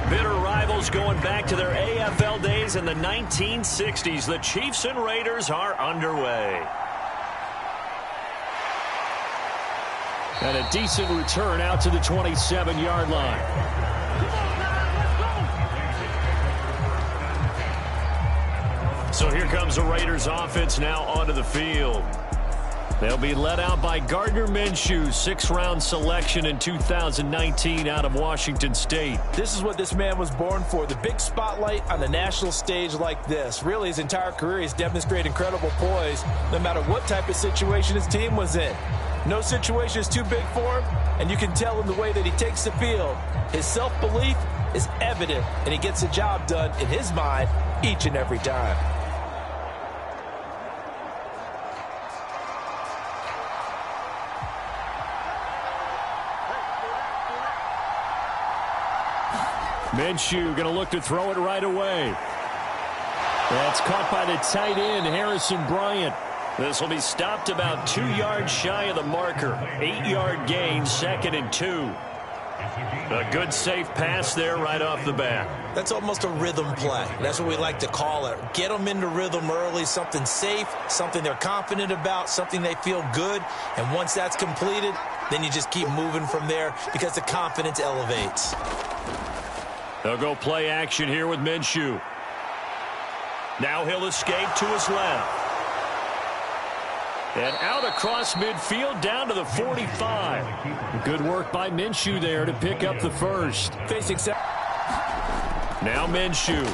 Bitter rivals going back to their AFL days in the 1960s. The Chiefs and Raiders are underway. And a decent return out to the 27-yard line. So here comes the Raiders offense now onto the field. They'll be led out by Gardner Minshew, sixth-round selection in 2019 out of Washington State. This is what this man was born for, the big spotlight on the national stage like this. Really, his entire career, he's demonstrated incredible poise, no matter what type of situation his team was in. No situation is too big for him, and you can tell in the way that he takes the field. His self-belief is evident, and he gets the job done in his mind each and every time. Minshew going to look to throw it right away. That's caught by the tight end, Harrison Bryant. This will be stopped about 2 yards shy of the marker. 8-yard gain, 2nd and 2. A good safe pass there right off the bat. That's almost a rhythm play. That's what we like to call it. Get them into rhythm early, something safe, something they're confident about, something they feel good. And once that's completed, then you just keep moving from there because the confidence elevates. They'll go play action here with Minshew. Now he'll escape to his left. And out across midfield down to the 45. Good work by Minshew there to pick up the first. Now Minshew.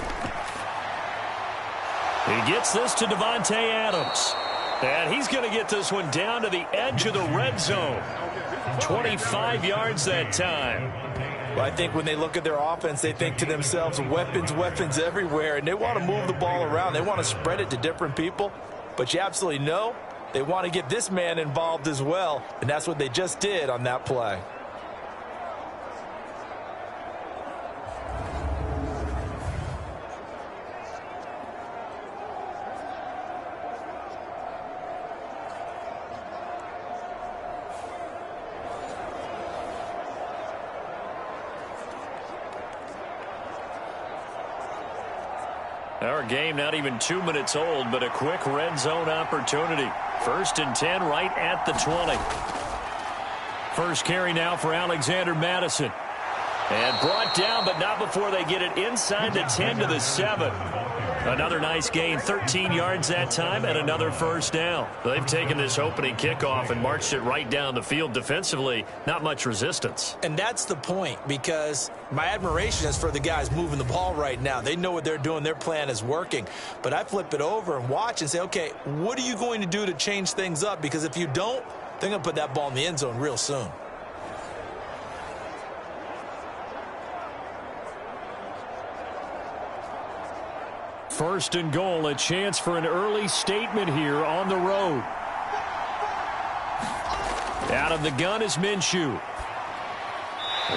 He gets this to Davante Adams. And he's going to get this one down to the edge of the red zone. 25 yards that time. Well, I think when they look at their offense, they think to themselves, weapons, weapons everywhere, and they want to move the ball around. They want to spread it to different people, but you absolutely know they want to get this man involved as well, and that's what they just did on that play. Our game not even 2 minutes old, but a quick red zone opportunity. 1st and 10 right at the 20. First carry now for Alexander Madison. And brought down, but not before they get it inside the 10 to the 7. Another nice gain, 13 yards that time, and another first down. They've taken this opening kickoff and marched it right down the field defensively. Not much resistance. And that's the point, because my admiration is for the guys moving the ball right now. They know what they're doing. Their plan is working. But I flip it over and watch and say, okay, what are you going to do to change things up? Because if you don't, they're going to put that ball in the end zone real soon. First and goal, a chance for an early statement here on the road. Out of the gun is Minshew.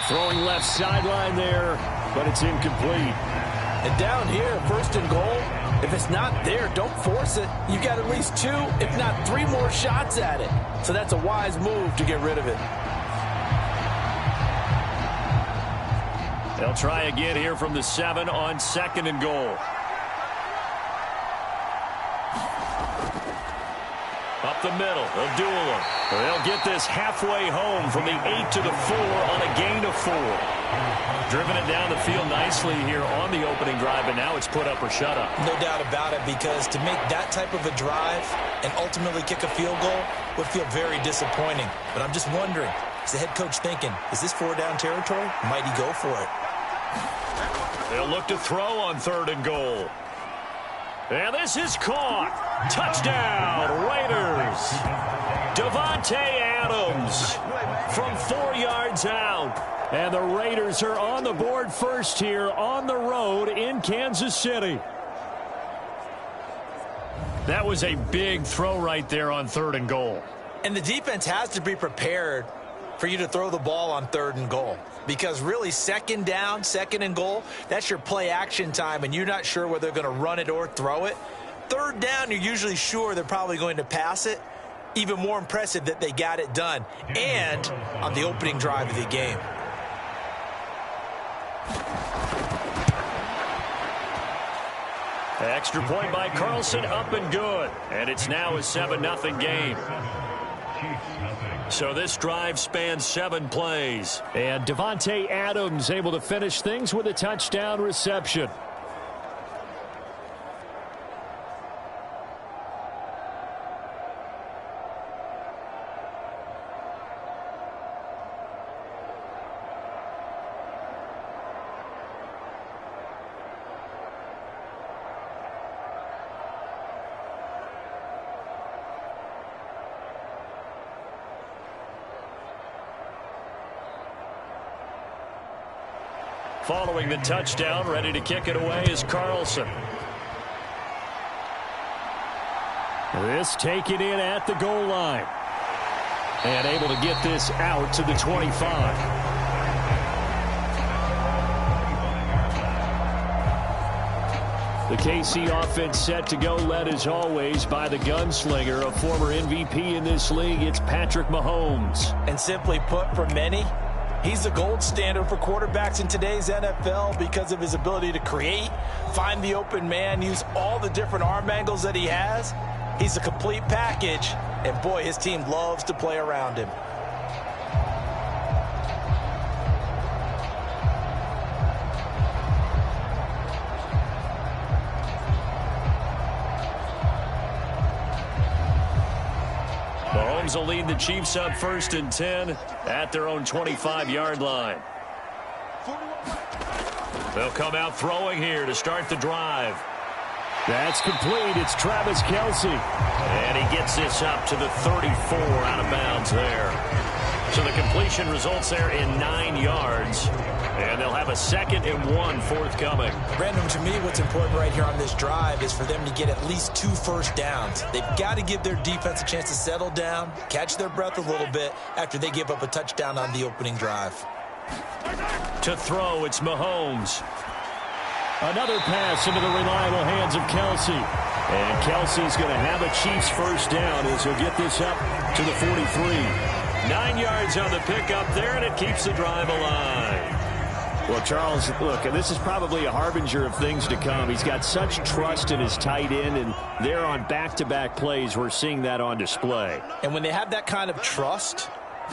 Throwing left sideline there, but it's incomplete. And down here, 1st and goal, if it's not there, don't force it. You got at least 2, if not 3 more shots at it. So that's a wise move to get rid of it. They'll try again here from the 7 on 2nd and goal. Up the middle, they'll duel them. They'll get this halfway home from the 8 to the 4 on a gain of 4. Driven it down the field nicely here on the opening drive, but now it's put up or shut up. No doubt about it, because to make that type of a drive and ultimately kick a field goal would feel very disappointing. But I'm just wondering, is the head coach thinking, is this 4-down territory? Might he go for it? They'll look to throw on 3rd and goal. And this is caught. Touchdown, Raiders. Davante Adams from 4 yards out. And the Raiders are on the board first here on the road in Kansas City. That was a big throw right there on 3rd and goal. And the defense has to be prepared for you to throw the ball on 3rd and goal. Because really, 2nd down, 2nd and goal, that's your play action time, and you're not sure whether they're going to run it or throw it. 3rd down, you're usually sure they're probably going to pass it. Even more impressive that they got it done, and on the opening drive of the game. Extra point by Carlson, up and good. And it's now a 7-0 game. So this drive spans 7 plays. And Devontae Adams able to finish things with a touchdown reception. Following the touchdown, ready to kick it away is Carlson. This taken in at the goal line. And able to get this out to the 25. The KC offense set to go, led as always by the gunslinger, a former MVP in this league. It's Patrick Mahomes. And simply put, for many, he's the gold standard for quarterbacks in today's NFL because of his ability to create, find the open man, use all the different arm angles that he has. He's a complete package, and boy, his team loves to play around him. Mahomes will lead the Chiefs up 1st and 10 at their own 25-yard line. They'll come out throwing here to start the drive. That's complete. It's Travis Kelce. And he gets this up to the 34 out of bounds there. So the completion results there in 9 yards. And they'll have a 2nd and 1 forthcoming. Brandon, to me, what's important right here on this drive is for them to get at least 2 first downs. They've got to give their defense a chance to settle down, catch their breath a little bit after they give up a touchdown on the opening drive. To throw, it's Mahomes. Another pass into the reliable hands of Kelce. And Kelce's going to have a Chiefs first down as he'll get this up to the 43. 9 yards on the pickup there, and it keeps the drive alive. Well, Charles, look, and this is probably a harbinger of things to come. He's got such trust in his tight end, and they're on back-to-back plays. We're seeing that on display. And when they have that kind of trust,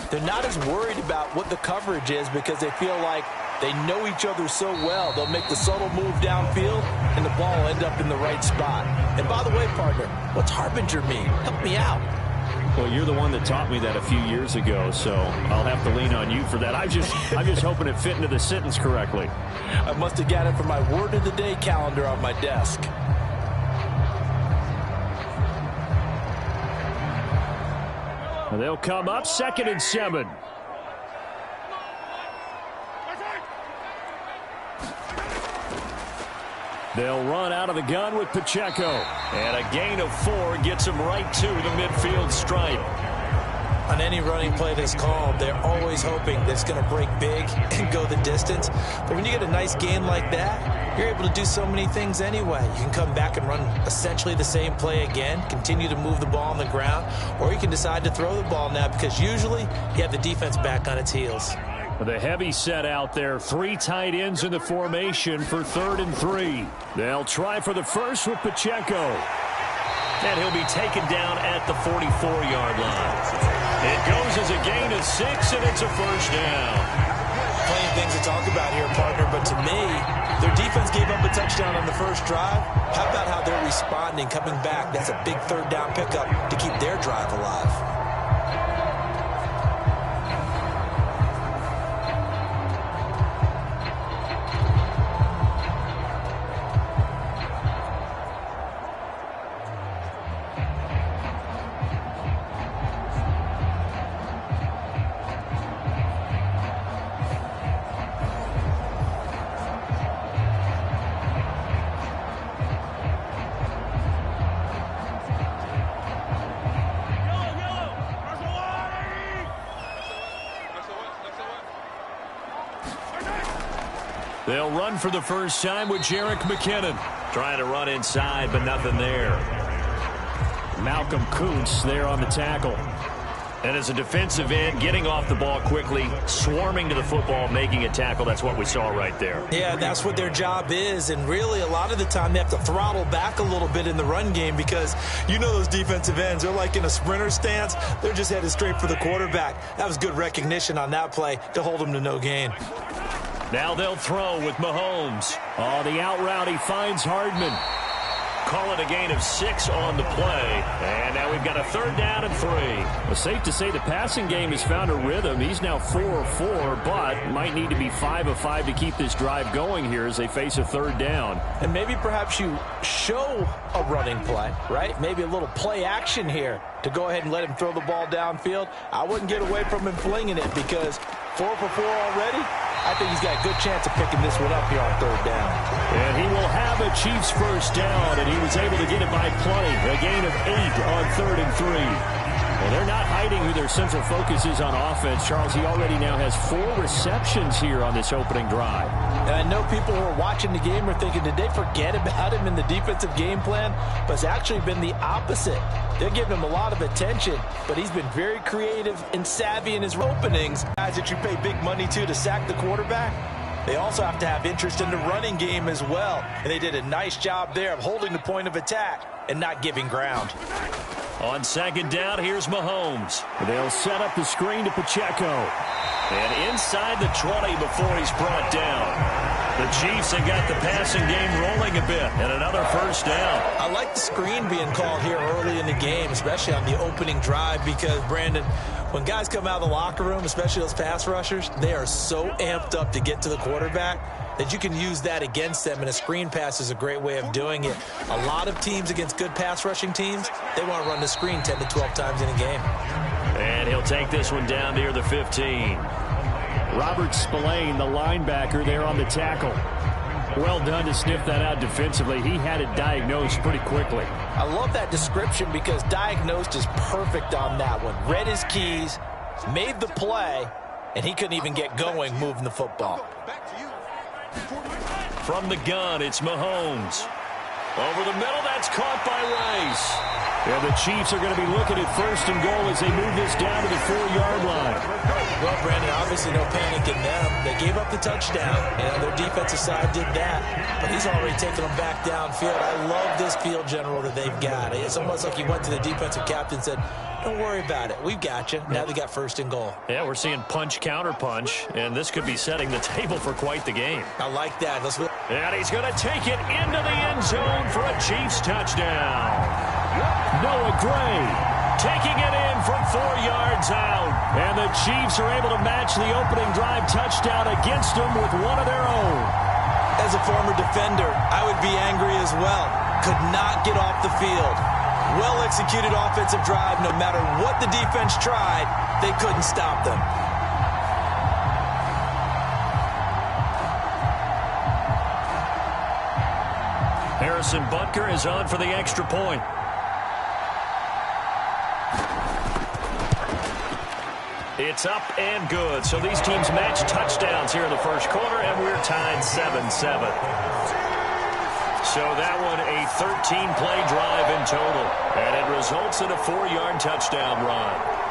they're not as worried about what the coverage is because they feel like they know each other so well. They'll make the subtle move downfield, and the ball will end up in the right spot. And by the way, partner, what's harbinger mean? Help me out. Well, you're the one that taught me that a few years ago, so I'll have to lean on you for that. I'm just hoping it fit into the sentence correctly. I must have got it from my word of the day calendar on my desk. They'll come up 2nd and 7. They'll run out of the gun with Pacheco. And a gain of 4 gets him right to the midfield stripe. On any running play that's called, they're always hoping that it's going to break big and go the distance. But when you get a nice gain like that, you're able to do so many things anyway. You can come back and run essentially the same play again, continue to move the ball on the ground, or you can decide to throw the ball now because usually you have the defense back on its heels. The heavy set out there. 3 tight ends in the formation for 3rd and 3. They'll try for the first with Pacheco. And he'll be taken down at the 44-yard line. It goes as a gain of 6, and it's a first down. Plenty of things to talk about here, partner, but to me, their defense gave up a touchdown on the first drive. How about how they're responding, coming back? That's a big 3rd down pickup to keep their drive alive. They'll run for the first time with Jerick McKinnon. Trying to run inside, but nothing there. Malcolm Kuntz there on the tackle. And as a defensive end, getting off the ball quickly, swarming to the football, making a tackle, that's what we saw right there. Yeah, that's what their job is. And really, a lot of the time, they have to throttle back a little bit in the run game because you know those defensive ends, they're like in a sprinter stance. They're just headed straight for the quarterback. That was good recognition on that play to hold them to no gain. Now they'll throw with Mahomes. Oh, the out route, he finds Hardman. Call it a gain of 6 on the play. And now we've got a 3rd down and 3. Well, safe to say the passing game has found a rhythm. He's now 4 of 4, but might need to be 5 of 5 to keep this drive going here as they face a 3rd down. And maybe perhaps you show a running play, right? Maybe a little play action here to go ahead and let him throw the ball downfield. I wouldn't get away from him flinging it because 4 for 4 already. I think he's got a good chance of picking this one up here on 3rd down. And he will have a Chiefs 1st down, and he was able to get it by plenty. A gain of 8 on 3rd and 3. Well, they're not hiding who their central focus is on offense. Charles, he already now has 4 receptions here on this opening drive. And I know people who are watching the game are thinking, did they forget about him in the defensive game plan? But it's actually been the opposite. They're giving him a lot of attention, but he's been very creative and savvy in his openings. Guys that you pay big money to sack the quarterback, they also have to have interest in the running game as well. And they did a nice job there of holding the point of attack and not giving ground. On 2nd down, here's Mahomes. They'll set up the screen to Pacheco. And inside the 20 before he's brought down. The Chiefs have got the passing game rolling a bit, and another 1st down. I like the screen being called here early in the game, especially on the opening drive, because, Brandon, when guys come out of the locker room, especially those pass rushers, they are so amped up to get to the quarterback that you can use that against them, and a screen pass is a great way of doing it. A lot of teams against good pass rushing teams, they want to run the screen 10 to 12 times in a game. And he'll take this one down near the 15. Robert Spillane, the linebacker, there on the tackle. Well done to sniff that out defensively. He had it diagnosed pretty quickly. I love that description because diagnosed is perfect on that one. Read his keys, made the play, and he couldn't even get going moving the football. From the gun, it's Mahomes. Over the middle, that's caught by Rice. And the Chiefs are going to be looking at 1st and goal as they move this down to the 4-yard line. Well, Brandon, obviously no panic in them. They gave up the touchdown, and their defensive side did that. But he's already taken them back downfield. I love this field general that they've got. It's almost like he went to the defensive captain and said, don't worry about it. We've got you. Now they got 1st and goal. Yeah, we're seeing punch, counter punch, and this could be setting the table for quite the game. I like that. And he's going to take it into the end zone for a Chiefs touchdown. Noah Gray taking it in from 4 yards out. And the Chiefs are able to match the opening drive touchdown against them with one of their own. As a former defender, I would be angry as well. Could not get off the field. Well-executed offensive drive. No matter what the defense tried, they couldn't stop them. Harrison Butker is on for the extra point. It's up and good. So these teams match touchdowns here in the 1st quarter, and we're tied 7-7. So that one a 13-play drive in total, and it results in a 4-yard touchdown run.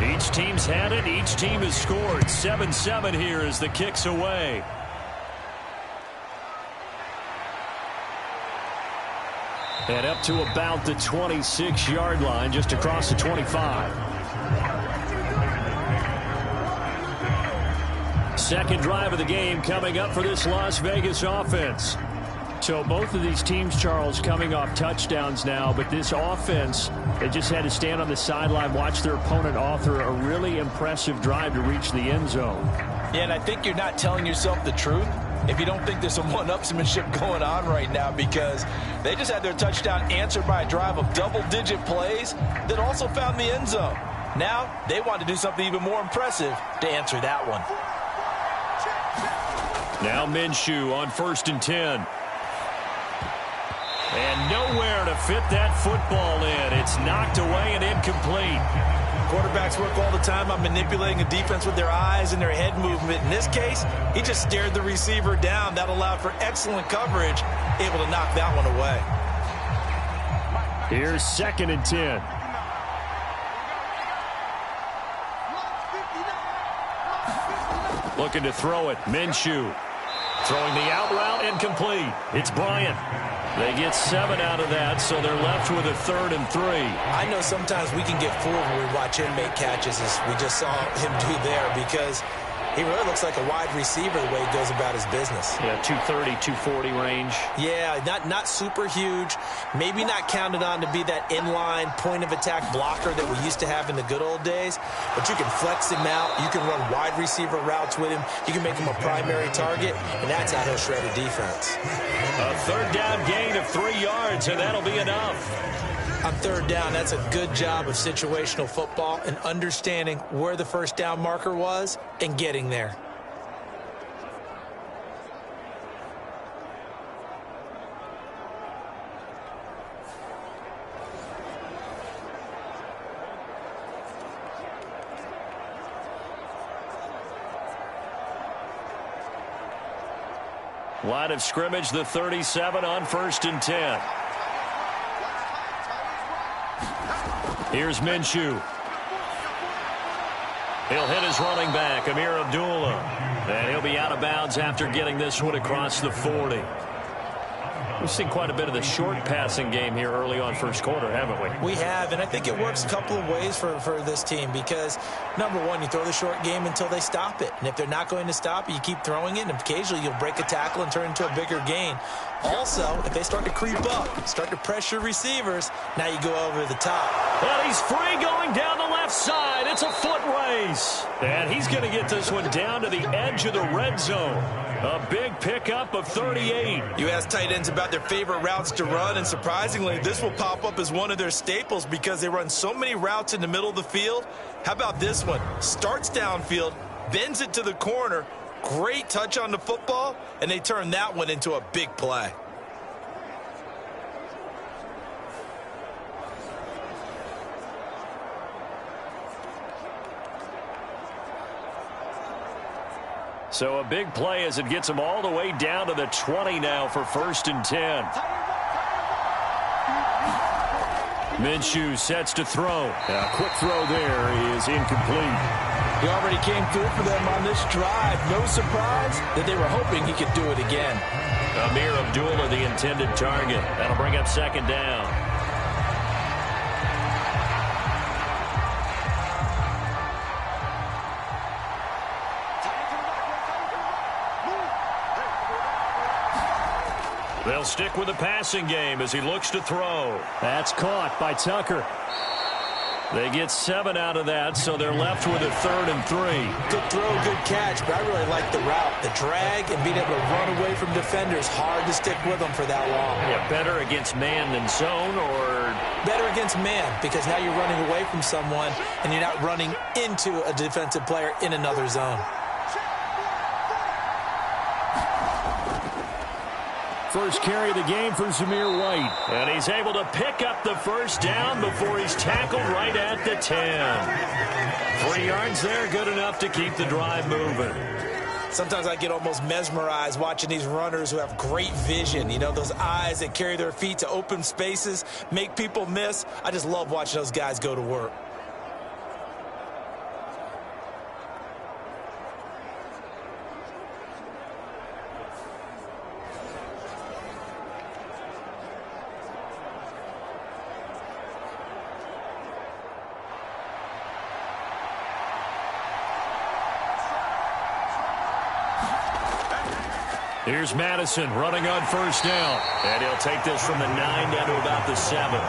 Each team's had it. Each team has scored. 7-7 here as the kick's away. And up to about the 26-yard line, just across the 25. Second drive of the game coming up for this Las Vegas offense. So both of these teams, Charles, coming off touchdowns now, but this offense, they just had to stand on the sideline, watch their opponent author a really impressive drive to reach the end zone. Yeah, and I think you're not telling yourself the truth if you don't think there's some one-upsmanship going on right now, because they just had their touchdown answered by a drive of double-digit plays that also found the end zone. Now they want to do something even more impressive to answer that one. Now Minshew on 1st and 10. And nowhere to fit that football in. It's knocked away and incomplete. Quarterbacks work all the time on manipulating a defense with their eyes and their head movement. In this case, he just stared the receiver down. That allowed for excellent coverage, able to knock that one away. Here's 2nd and 10. Looking to throw it. Minshew. Throwing the out route, incomplete. It's Bryant. They get 7 out of that, so they're left with a 3rd and 3. I know sometimes we can get fooled when we watch him make catches, as we just saw him do there, because he really looks like a wide receiver the way he goes about his business. Yeah, 230, 240 range. Yeah, not super huge. Maybe not counted on to be that inline point-of-attack blocker that we used to have in the good old days. But you can flex him out. You can run wide receiver routes with him. You can make him a primary target, and that's how he'll shred a defense. A 3rd down gain of 3 yards, and that'll be enough. On 3rd down, that's a good job of situational football and understanding where the 1st down marker was and getting there. Line of scrimmage, the 37 on 1st and 10. Here's Minshew. He'll hit his running back, Amir Abdullah. And he'll be out of bounds after getting this one across the 40. We've seen quite a bit of the short passing game here early on 1st quarter, haven't we? We have, and I think it works a couple of ways for this team because, number one, you throw the short game until they stop it. And if they're not going to stop it, you keep throwing it, and occasionally you'll break a tackle and turn into a bigger gain. Also, if they start to creep up, start to pressure receivers, now you go over the top. And he's free going down the left side. It's a foot race. And he's going to get this one down to the edge of the red zone. A big pickup of 38. You ask tight ends about their favorite routes to run, and surprisingly, this will pop up as one of their staples because they run so many routes in the middle of the field. How about this one? Starts downfield, bends it to the corner, great touch on the football, and they turn that one into a big play. So a big play as it gets them all the way down to the 20 now for 1st and 10. Minshew sets to throw. A quick throw there is incomplete. He already came through for them on this drive. No surprise that they were hoping he could do it again. Amir Abdullah, the intended target. That'll bring up 2nd down. They'll stick with the passing game as he looks to throw. That's caught by Tucker. They get 7 out of that, so they're left with a 3rd and 3. Good throw, good catch, but I really like the route. The drag and being able to run away from defenders, hard to stick with them for that long. Yeah, better against man than zone, or? Better against man, because now you're running away from someone and you're not running into a defensive player in another zone. First carry of the game for Zamir White. And he's able to pick up the 1st down before he's tackled right at the 10. 3 yards there, good enough to keep the drive moving. Sometimes I get almost mesmerized watching these runners who have great vision. You know, those eyes that carry their feet to open spaces, make people miss. I just love watching those guys go to work. Here's Madison running on 1st down. And he'll take this from the 9 down to about the 7.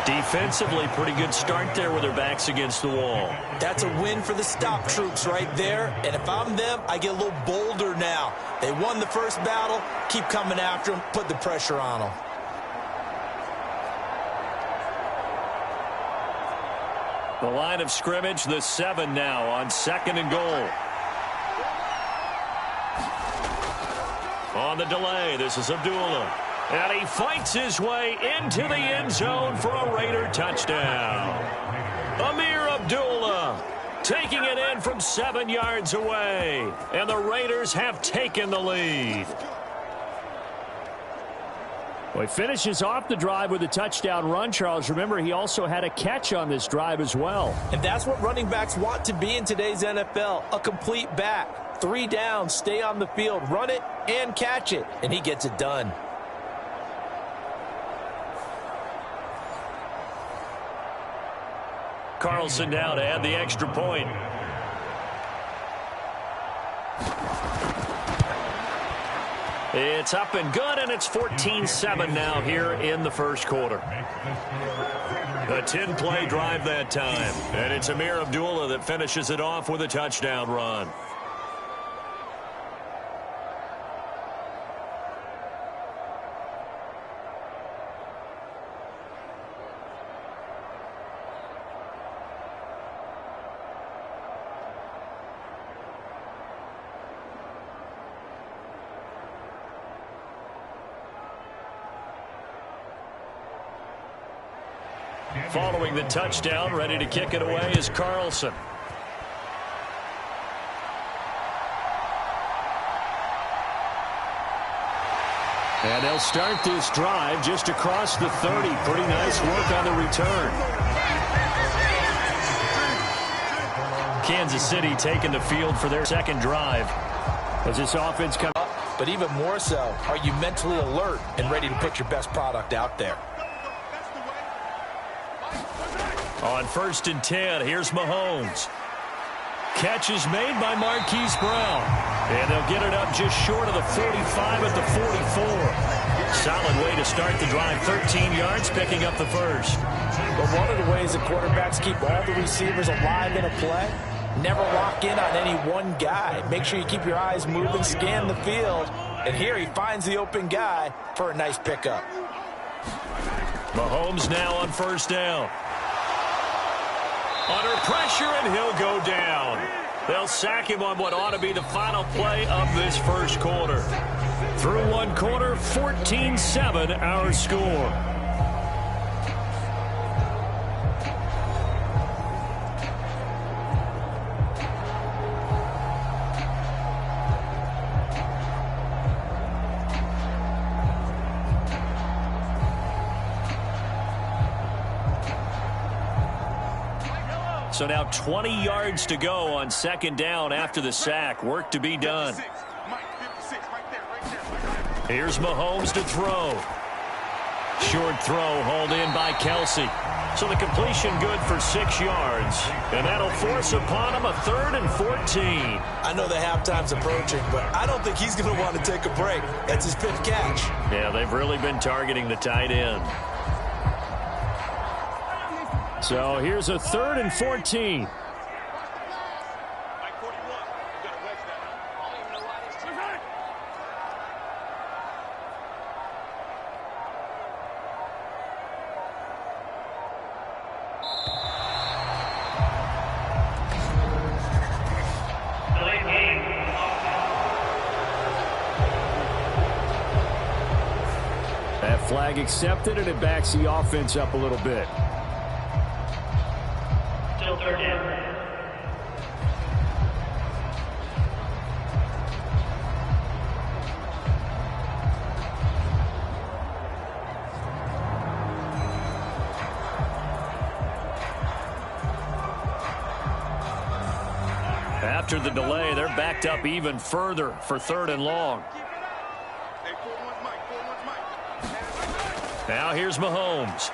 Defensively, pretty good start there with their backs against the wall. That's a win for the stop troops right there. And if I'm them, I get a little bolder now. They won the first battle. Keep coming after them. Put the pressure on them. The line of scrimmage, the 7 now on 2nd and goal. On the delay, this is Abdullah. And he fights his way into the end zone for a Raider touchdown. Amir Abdullah taking it in from 7 yards away. And the Raiders have taken the lead. Well, he finishes off the drive with a touchdown run, Charles. Remember, he also had a catch on this drive as well. And that's what running backs want to be in today's NFL, a complete back. 3 downs, stay on the field, run it and catch it, and he gets it done. Carlson now to add the extra point. It's up and good, and it's 14-7 now here in the first quarter. A 10-play drive that time, and it's Amir Abdullah that finishes it off with a touchdown run. Following the touchdown, ready to kick it away is Carlson. And they'll start this drive just across the 30. Pretty nice work on the return. Kansas City taking the field for their second drive. As this offense comes up. But even more so, are you mentally alert and ready to put your best product out there? On 1st and 10, here's Mahomes. Catch is made by Marquise Brown. And they'll get it up just short of the 45 at the 44. Solid way to start the drive. 13 yards, picking up the first. But one of the ways that quarterbacks keep all the receivers alive in a play, never lock in on any one guy. Make sure you keep your eyes moving, scan the field. And here he finds the open guy for a nice pickup. Mahomes now on 1st down. Under pressure, and he'll go down. They'll sack him on what ought to be the final play of this first quarter. Through one quarter, 14-7 our score. So now 20 yards to go on 2nd down after the sack. Work to be done. Here's Mahomes to throw. Short throw hauled in by Kelsey. So the completion good for 6 yards. And that'll force upon him a 3rd and 14. I know the halftime's approaching, but I don't think he's going to want to take a break. That's his 5th catch. Yeah, they've really been targeting the tight end. So here's a 3rd and 14. That flag accepted, and it backs the offense up a little bit. Still 3rd down. After the delay, they're backed up even further for 3rd and long. Now here's Mahomes.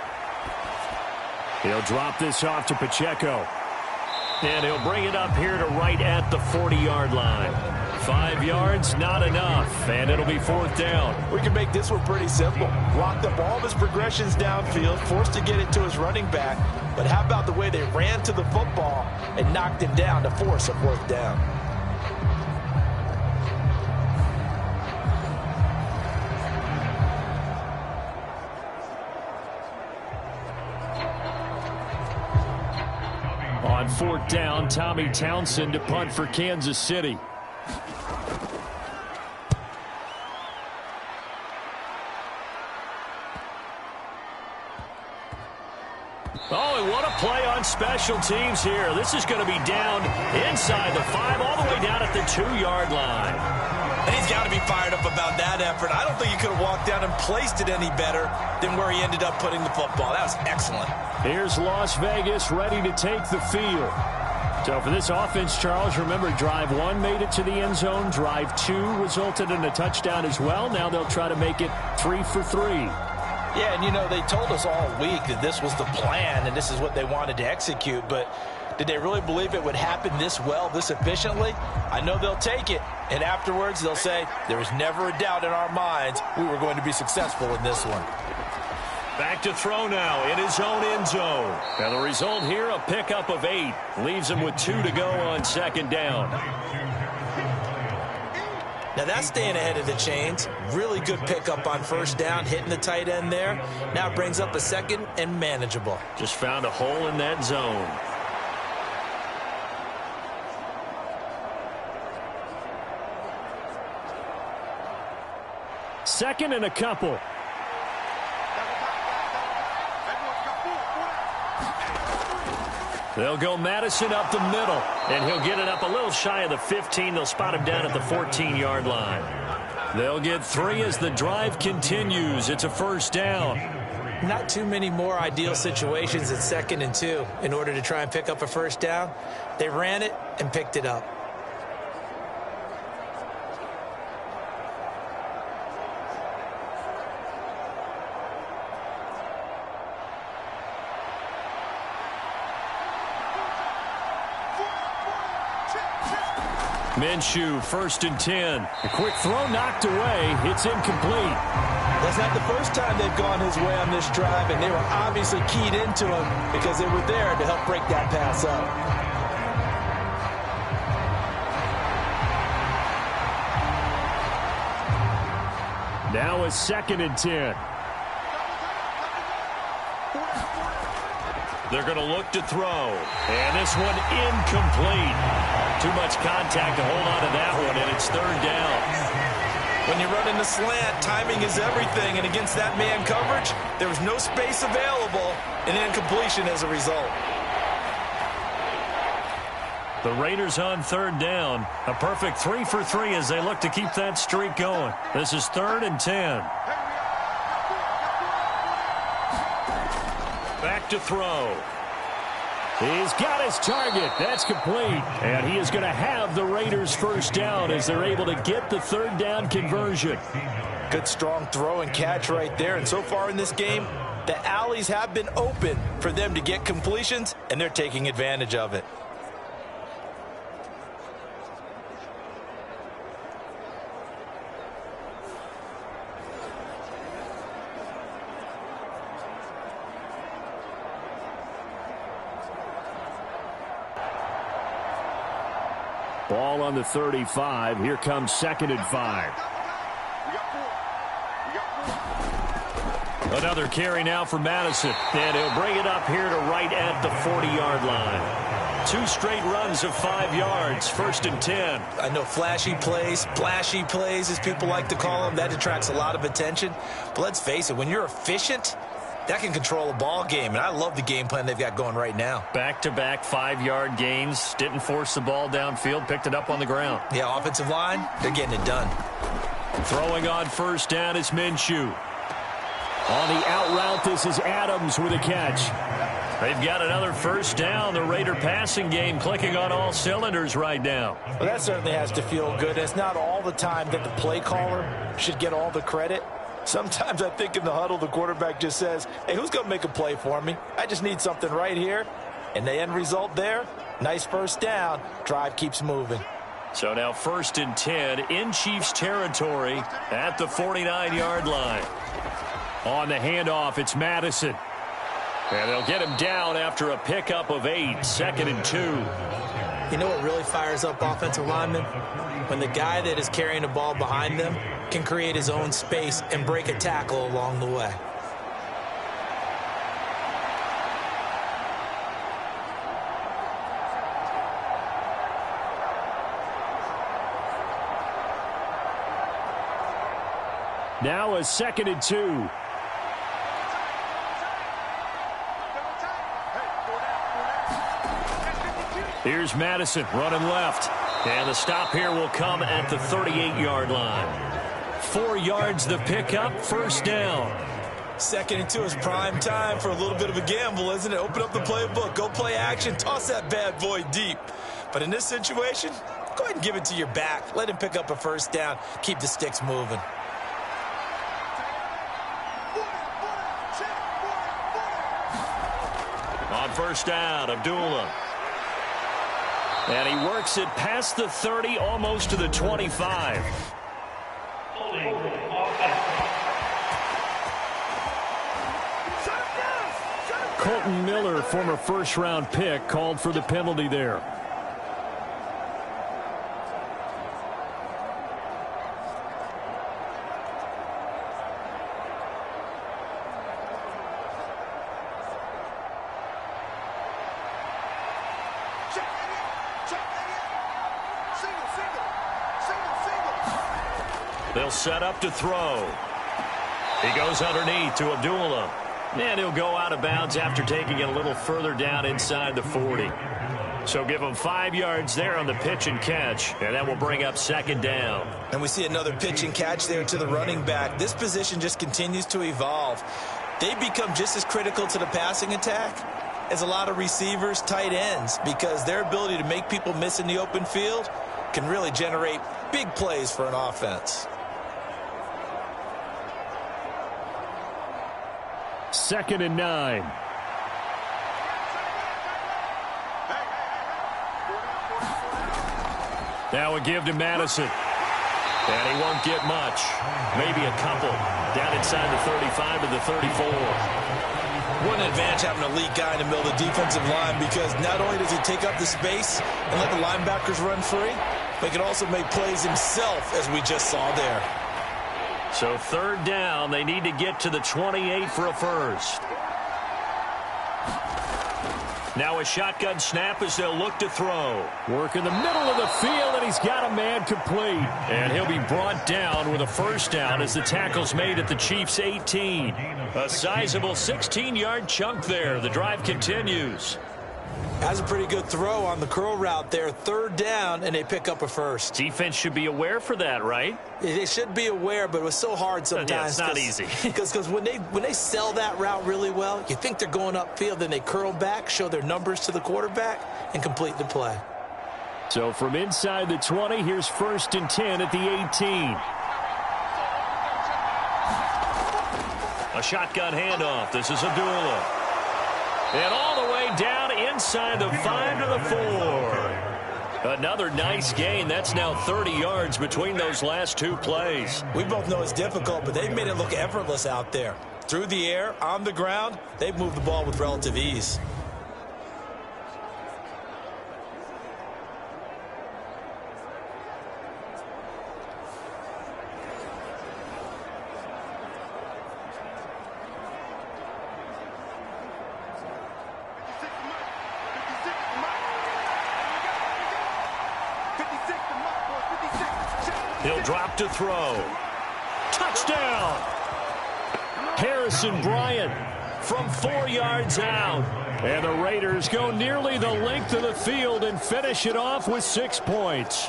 He'll drop this off to Pacheco. And he'll bring it up here to right at the 40-yard line. 5 yards, not enough, and it'll be 4th down. We can make this one pretty simple. Blocked up all of his progressions downfield, forced to get it to his running back. But how about the way they ran to the football and knocked him down to force a 4th down? 4th down. Tommy Townsend to punt for Kansas City. Oh, and what a play on special teams here. This is going to be down inside the 5, all the way down at the 2-yard line. And he's got to be fired up about that effort. I don't think he could have walked down and placed it any better than where he ended up putting the football. That was excellent. Here's Las Vegas ready to take the field. So for this offense, Charles, remember, drive 1 made it to the end zone. Drive 2 resulted in a touchdown as well. Now they'll try to make it 3 for 3. Yeah, and you know, they told us all week that this was the plan and this is what they wanted to execute, but did they really believe it would happen this well, this efficiently? I know they'll take it, and afterwards they'll say, there was never a doubt in our minds we were going to be successful in this one. Back to throw now in his own end zone. And the result here, a pickup of 8. Leaves him with 2 to go on 2nd down. Now that's staying ahead of the chains. Really good pickup on 1st down, hitting the tight end there. Now it brings up a 2nd and manageable. Just found a hole in that zone. Second and a couple. They'll go Madison up the middle, and he'll get it up a little shy of the 15. They'll spot him down at the 14-yard line. They'll get 3 as the drive continues. It's a 1st down. Not too many more ideal situations at 2nd and 2 in order to try and pick up a 1st down. They ran it and picked it up. Minshew, 1st and 10. A quick throw knocked away. It's incomplete. That's not the first time they've gone his way on this drive, and they were obviously keyed into him because they were there to help break that pass up. Now a 2nd and 10. They're going to look to throw. And this one incomplete. Too much contact to hold on to that one, and it's 3rd down. When you run in the slant, timing is everything, and against that man coverage, there was no space available, and incompletion as a result. The Raiders on 3rd down. A perfect 3 for 3 as they look to keep that streak going. This is 3rd and 10. Back to throw. He's got his target. That's complete. And he is going to have the Raiders' 1st down as they're able to get the 3rd down conversion. Good strong throw and catch right there. And so far in this game, the alleys have been open for them to get completions, and they're taking advantage of it. Ball on the 35. Here comes 2nd and 5. Another carry now for Madison. And he'll bring it up here to right at the 40-yard line. 2 straight runs of 5 yards. 1st and 10. I know flashy plays, splashy plays, as people like to call them, that attracts a lot of attention. But let's face it, when you're efficient, that can control a ball game, and I love the game plan they've got going right now. Back-to-back 5-yard gains. Didn't force the ball downfield. Picked it up on the ground. Yeah, offensive line, they're getting it done. Throwing on 1st down is Minshew. On the out route, this is Adams with a catch. They've got another 1st down. The Raider passing game clicking on all cylinders right now. Well, that certainly has to feel good. It's not all the time that the play caller should get all the credit. Sometimes I think in the huddle, the quarterback just says, hey, who's going to make a play for me? I just need something right here. And the end result there, nice 1st down. Drive keeps moving. So now 1st and 10 in Chiefs territory at the 49-yard line. On the handoff, it's Madison. And they'll get him down after a pickup of 8. 2nd and 2. You know what really fires up offensive linemen? When the guy that is carrying the ball behind them can create his own space and break a tackle along the way. Now a 2nd and 2. Here's Madison running left. And the stop here will come at the 38-yard line. 4 yards the pickup, first down. 2nd and 2 is prime time for a little bit of a gamble, isn't it? Open up the playbook, go play action, toss that bad boy deep. But in this situation, go ahead and give it to your back. Let him pick up a first down. Keep the sticks moving. On first down, Abdullah. And he works it past the 30, almost to the 25. Colton Miller, former first-round pick, called for the penalty there. They'll set up to throw. He goes underneath to Abdullah. And he'll go out of bounds after taking it a little further down inside the 40. So give him 5 yards there on the pitch and catch, and that will bring up 2nd down. And we see another pitch and catch there to the running back. This position just continues to evolve. They become just as critical to the passing attack as a lot of receivers, tight ends, because their ability to make people miss in the open field can really generate big plays for an offense. 2nd and 9. Now a give to Madison. And he won't get much. Maybe a couple. Down inside the 35 to the 34. What an advantage having an elite guy in the middle of the defensive line, because not only does he take up the space and let the linebackers run free, but he can also make plays himself, as we just saw there. So 3rd down, they need to get to the 28 for a first. Now a shotgun snap as they'll look to throw. Work in the middle of the field, and he's got a man complete. And he'll be brought down with a first down as the tackle's made at the Chiefs' 18. A sizable 16-yard chunk there. The drive continues. Has a pretty good throw on the curl route there. 3rd down, and they pick up a first. Defense should be aware for that, right? They should be aware, but it was so hard sometimes. Yeah, it's not easy. Because when they sell that route really well, you think they're going upfield, then they curl back, show their numbers to the quarterback, and complete the play. So from inside the 20, here's 1st and 10 at the 18. A shotgun handoff. This is Abdullah. And all the way down inside the 5 to the 4. Another nice gain. That's now 30 yards between those last 2 plays. We both know it's difficult, but they've made it look effortless out there. Through the air, on the ground, they've moved the ball with relative ease. He'll drop to throw. Touchdown! Harrison Bryant From 4 yards out. And the Raiders go nearly the length of the field and finish it off with 6 points.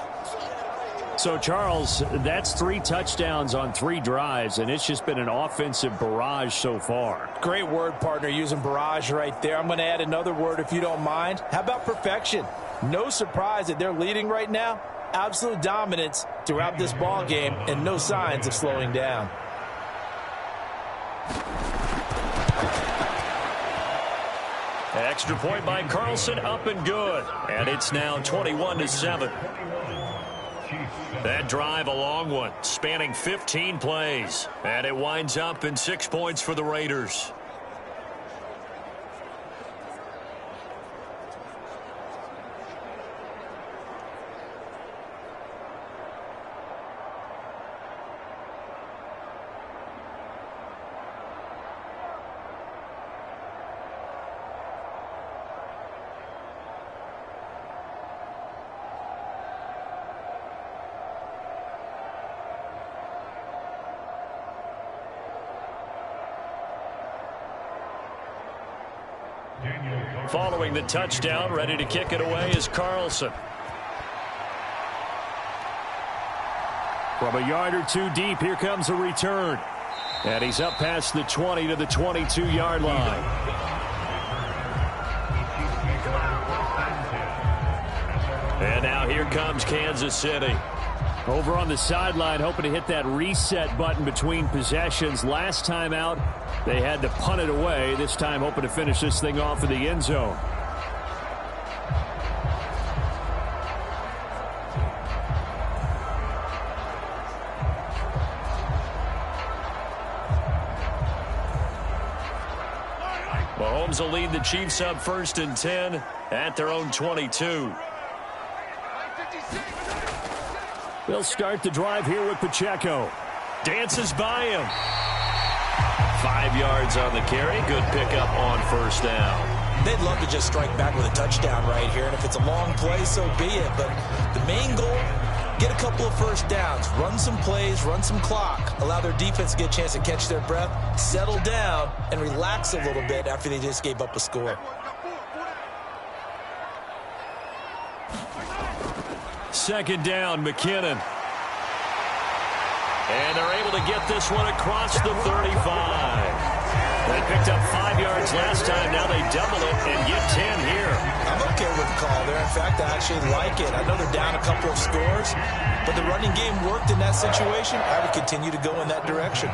So, Charles, that's 3 touchdowns on 3 drives, and it's just been an offensive barrage so far. Great word, partner, using barrage right there. I'm going to add another word if you don't mind. How about perfection? No surprise that they're leading right now. Absolute dominance throughout this ball game and no signs of slowing down. Extra point by Carlson, up and good. And it's now 21-7. That drive, a long one, spanning 15 plays. And it winds up in 6 points for the Raiders. Following the touchdown, ready to kick it away is Carlson. From a yard or two deep, here comes a return. And he's up past the 20 to the 22-yard line. And now here comes Kansas City. Over on the sideline, hoping to hit that reset button between possessions. Last time out, they had to punt it away. This time, hoping to finish this thing off in the end zone. Mahomes will lead the Chiefs up 1st and 10 at their own 22. They'll start the drive here with Pacheco. Dances by him. 5 yards on the carry. Good pickup on 1st down. They'd love to just strike back with a touchdown right here, and if it's a long play, so be it. But the main goal, get a couple of 1st downs, run some plays, run some clock, allow their defense to get a chance to catch their breath, settle down, and relax a little bit after they just gave up a score. 2nd down, McKinnon. And they're able to get this one across the 35. They picked up 5 yards last time. Now they double it and get 10 here. I'm okay with the call there. In fact, I actually like it. I know they're down a couple of scores, but the running game worked in that situation. I would continue to go in that direction.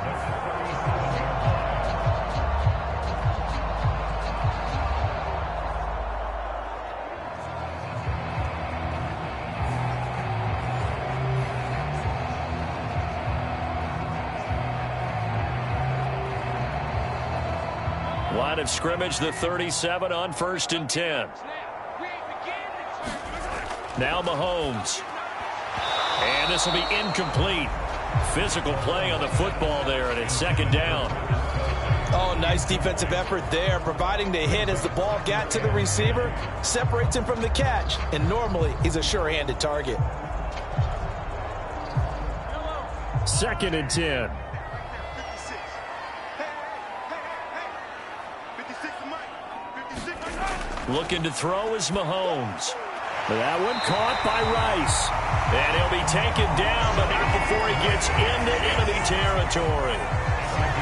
Line of scrimmage, the 37 on 1st and 10. Now Mahomes. And this will be incomplete. Physical play on the football there, and it's 2nd down. Oh, nice defensive effort there, providing the hit as the ball got to the receiver, separates him from the catch, and normally he's a sure-handed target. 2nd and 10. Looking to throw is Mahomes. That one caught by Rice. And he'll be taken down, but not before he gets into enemy territory.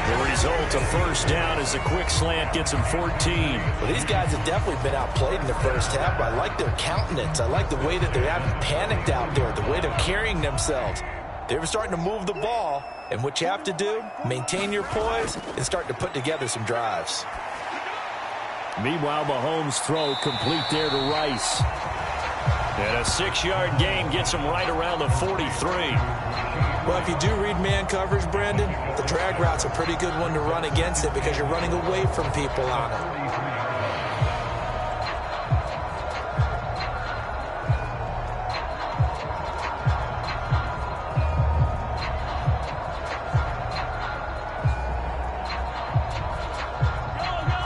The result, a 1st down as a quick slant gets him 14. Well, these guys have definitely been outplayed in the 1st half. I like their countenance. I like the way that they haven't panicked out there, the way they're carrying themselves. They were starting to move the ball, and what you have to do, maintain your poise and start to put together some drives. Meanwhile, Mahomes' throw complete there to Rice. And a 6-yard gain gets him right around the 43. Well, if you do read man coverage, Brandon, the drag route's a pretty good one to run against it because you're running away from people on it.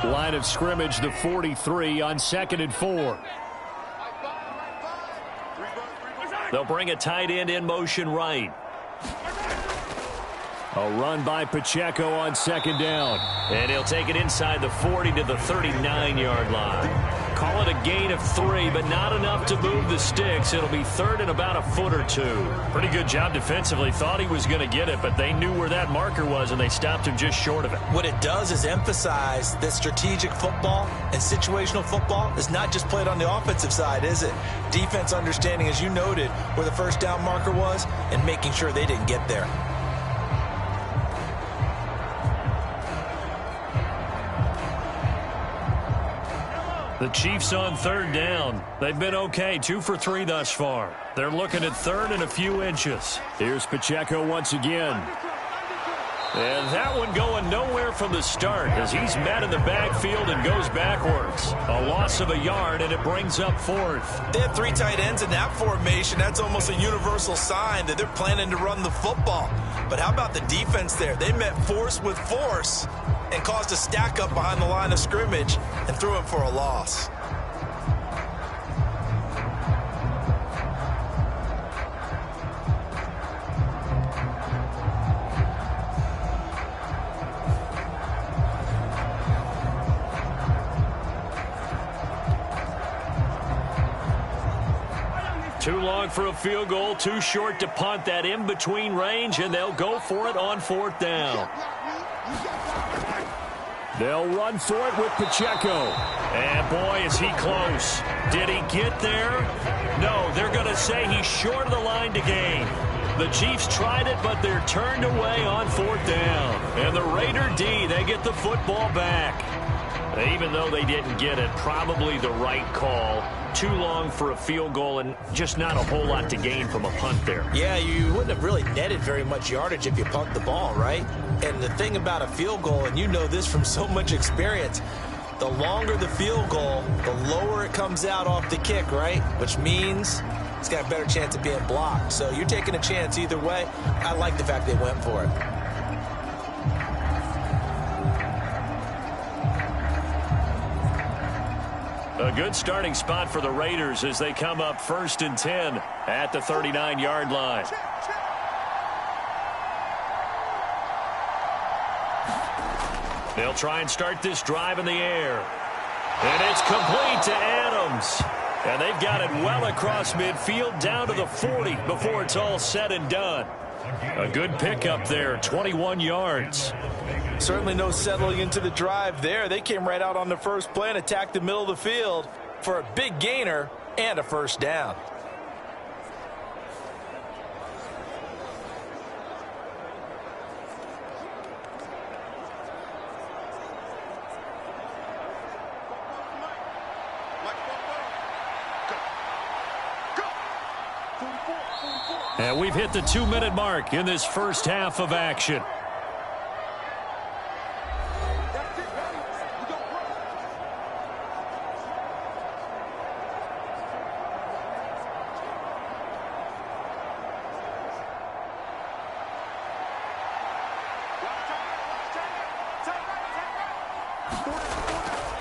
Line of scrimmage, the 43 on 2nd and 4. They'll bring a tight end in motion right. A run by Pacheco on 2nd down. And he'll take it inside the 40 to the 39-yard line. Call it a gain of 3, but not enough to move the sticks. It'll be 3rd and about a foot or 2. Pretty good job defensively. Thought he was going to get it, but they knew where that marker was, and they stopped him just short of it. What it does is emphasize that strategic football and situational football is not just played on the offensive side, is it? Defense understanding, as you noted, where the 1st down marker was and making sure they didn't get there. The Chiefs on 3rd down. They've been okay, 2 for 3 thus far. They're looking at 3rd and a few inches. Here's Pacheco once again. And that one going nowhere from the start as he's met in the backfield and goes backwards. A loss of a yard, and it brings up 4th. They have 3 tight ends in that formation. That's almost a universal sign that they're planning to run the football. But how about the defense there? They met force with force and caused a stack up behind the line of scrimmage and threw him for a loss. Too long for a field goal, too short to punt. That in-between range, and they'll go for it on 4th down. They'll run for it with Pacheco. And boy, is he close. Did he get there? No, they're going to say he's short of the line to gain. The Chiefs tried it, but they're turned away on 4th down. And the Raider D, they get the football back. Even though they didn't get it, probably the right call. Too long for a field goal and just not a whole lot to gain from a punt there. Yeah, you wouldn't have really netted very much yardage if you punt the ball, right? And the thing about a field goal, and you know this from so much experience, the longer the field goal, the lower it comes out off the kick, right? Which means it's got a better chance of being blocked. So you're taking a chance either way. I like the fact they went for it. A good starting spot for the Raiders as they come up 1st and 10 at the 39-yard line. They'll try and start this drive in the air. And it's complete to Adams. And they've got it well across midfield down to the 40 before it's all said and done. A good pickup there, 21 yards. Certainly no settling into the drive there. They came right out on the first play and attacked the middle of the field for a big gainer and a 1st down. And we've hit the 2-minute mark in this first half of action.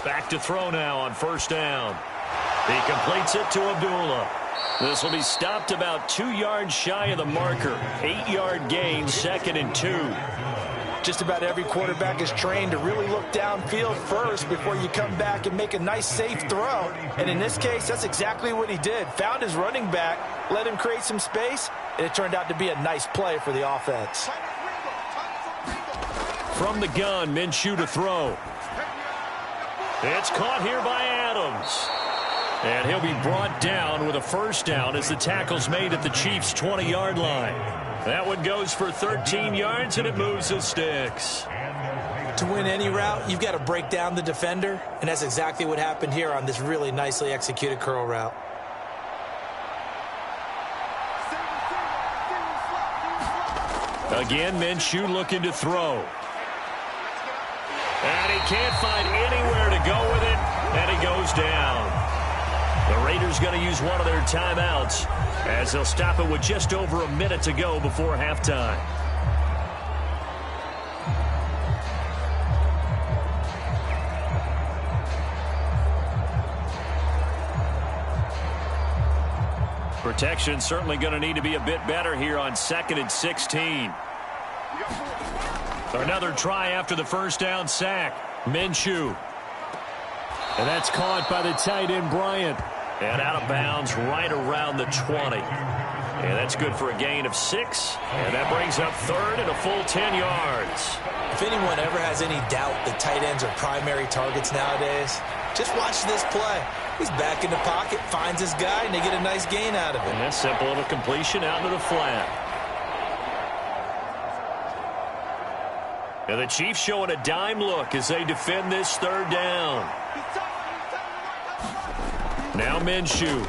Back to throw now on 1st down. He completes it to Abdullah. This will be stopped about 2 yards shy of the marker. 8-yard gain, 2nd and 2. Just about every quarterback is trained to really look downfield first before you come back and make a nice, safe throw. And in this case, that's exactly what he did. Found his running back, let him create some space, and it turned out to be a nice play for the offense. From the gun, Minshew to throw. It's caught here by Adams. And he'll be brought down with a 1st down as the tackle's made at the Chiefs' 20-yard line. That one goes for 13 yards, and it moves the sticks. To win any route, you've got to break down the defender, and that's exactly what happened here on this really nicely executed curl route. Again, Minshew looking to throw. And he can't find anywhere to go with it, and he goes down. The Raiders going to use one of their timeouts as they'll stop it with just over a minute to go before halftime. Protection certainly going to need to be a bit better here on 2nd and 16. Another try after the 1st down sack. Minshew. And that's caught by the tight end, Bryant. And out of bounds right around the 20. And that's good for a gain of 6. And that brings up 3rd and a full 10 yards. If anyone ever has any doubt that tight ends are primary targets nowadays, just watch this play. He's back in the pocket, finds his guy, and they get a nice gain out of it. And that's simple little completion out into the flat. And the Chiefs showing a dime look as they defend this 3rd down. Now Minshew.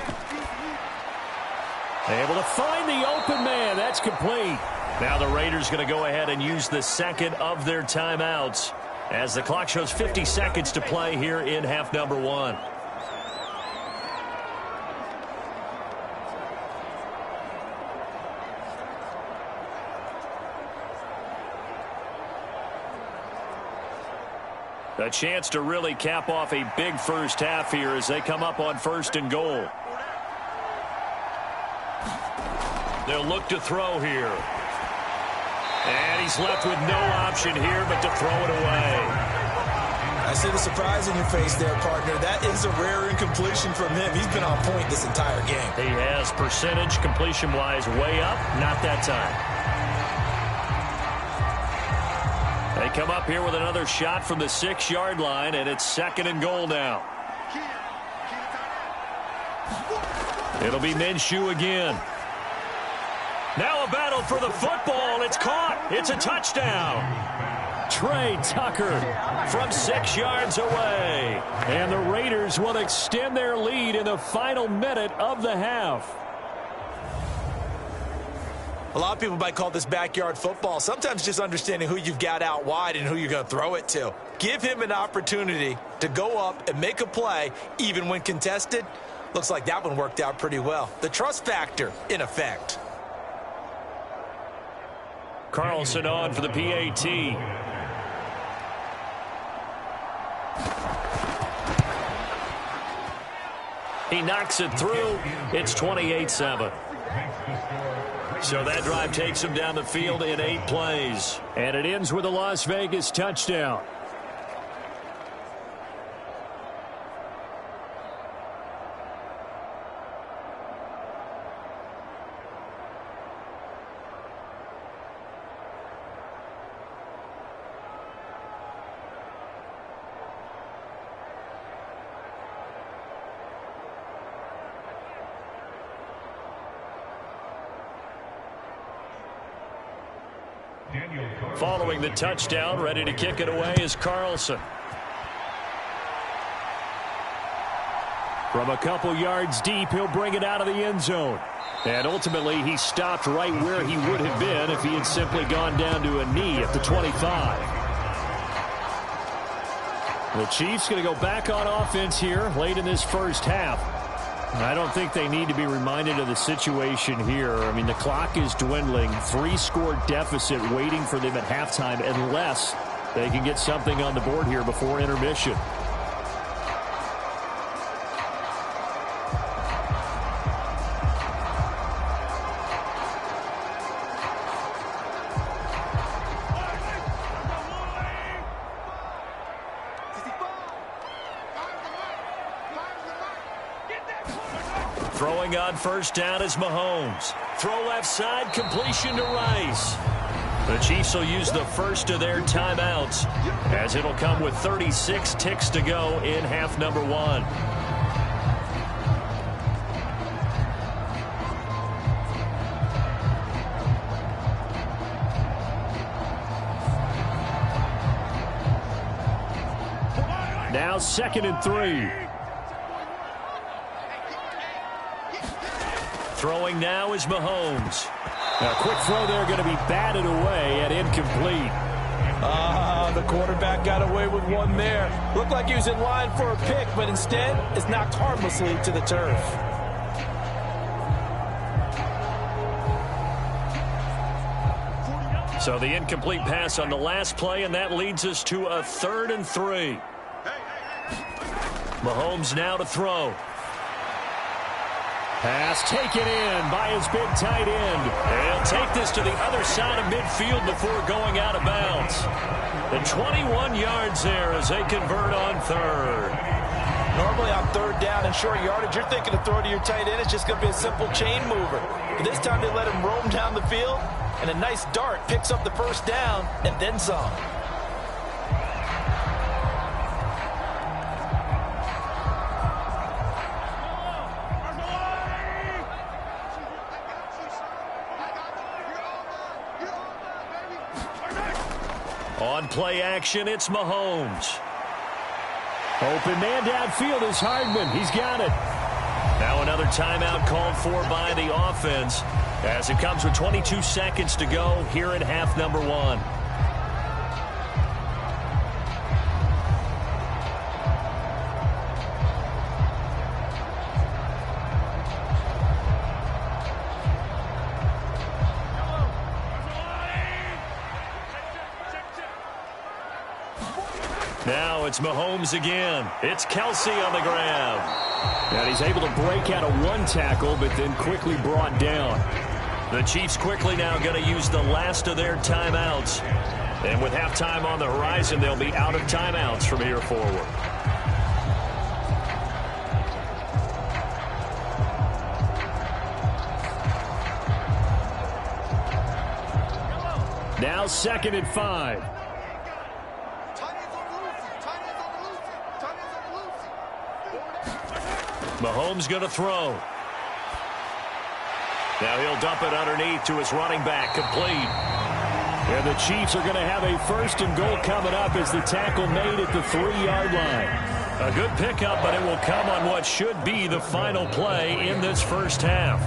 Able to find the open man. That's complete. Now the Raiders going to go ahead and use the 2nd of their timeouts as the clock shows 50 seconds to play here in half number 1. A chance to really cap off a big first half here as they come up on 1st and goal. They'll look to throw here. And he's left with no option here but to throw it away. I see the surprise in your face there, partner. That is a rare incompletion from him. He's been on point this entire game. He has percentage completion-wise way up. Not that time. They come up here with another shot from the 6-yard line, and it's 2nd and goal now. It'll be Minshew again. Now a battle for the football. It's caught. It's a touchdown. Trey Tucker from 6 yards away. And the Raiders will extend their lead in the final minute of the half. A lot of people might call this backyard football. Sometimes just understanding who you've got out wide and who you're going to throw it to. Give him an opportunity to go up and make a play, even when contested. Looks like that one worked out pretty well. The trust factor in effect. Carlson on for the PAT. He knocks it through. It's 28-7. So that drive takes him down the field in 8 plays. And it ends with a Las Vegas touchdown. Following the touchdown, ready to kick it away is Carlson. From a couple yards deep, he'll bring it out of the end zone. And ultimately, he stopped right where he would have been if he had simply gone down to a knee at the 25. The Chiefs going to go back on offense here late in this first half. I don't think they need to be reminded of the situation here. I mean, the clock is dwindling. 3-score deficit waiting for them at halftime unless they can get something on the board here before intermission. Throwing on first down is Mahomes. Throw left side, completion to Rice. The Chiefs will use the first of their timeouts as it'll come with 36 ticks to go in half number 1. Now 2nd and 3. Throwing now is Mahomes. A quick throw there going to be batted away and incomplete. The quarterback got away with one there. Looked like he was in line for a pick, but instead it's knocked harmlessly to the turf. So the incomplete pass on the last play, and that leads us to a 3rd and 3. Mahomes now to throw. Pass taken in by his big tight end. He'll take this to the other side of midfield before going out of bounds. The 21 yards there as they convert on 3rd. Normally on 3rd down and short yardage, you're thinking to throw to your tight end. It's just going to be a simple chain mover. But this time they let him roam down the field, and a nice dart picks up the first down and then some. On play action, it's Mahomes. Open man downfield is Hardman. He's got it. Now another timeout called for by the offense as it comes with 22 seconds to go here in half number 1. Now it's Mahomes again. It's Kelsey on the grab. And he's able to break out of one tackle, but then quickly brought down. The Chiefs quickly now going to use the last of their timeouts And with halftime on the horizon, they'll be out of timeouts from here forward. Now 2nd and 5. Mahomes going to throw. Now he'll dump it underneath to his running back, complete. And the Chiefs are going to have a 1st and goal coming up as the tackle made at the 3-yard line. A good pickup, but it will come on what should be the final play in this first half.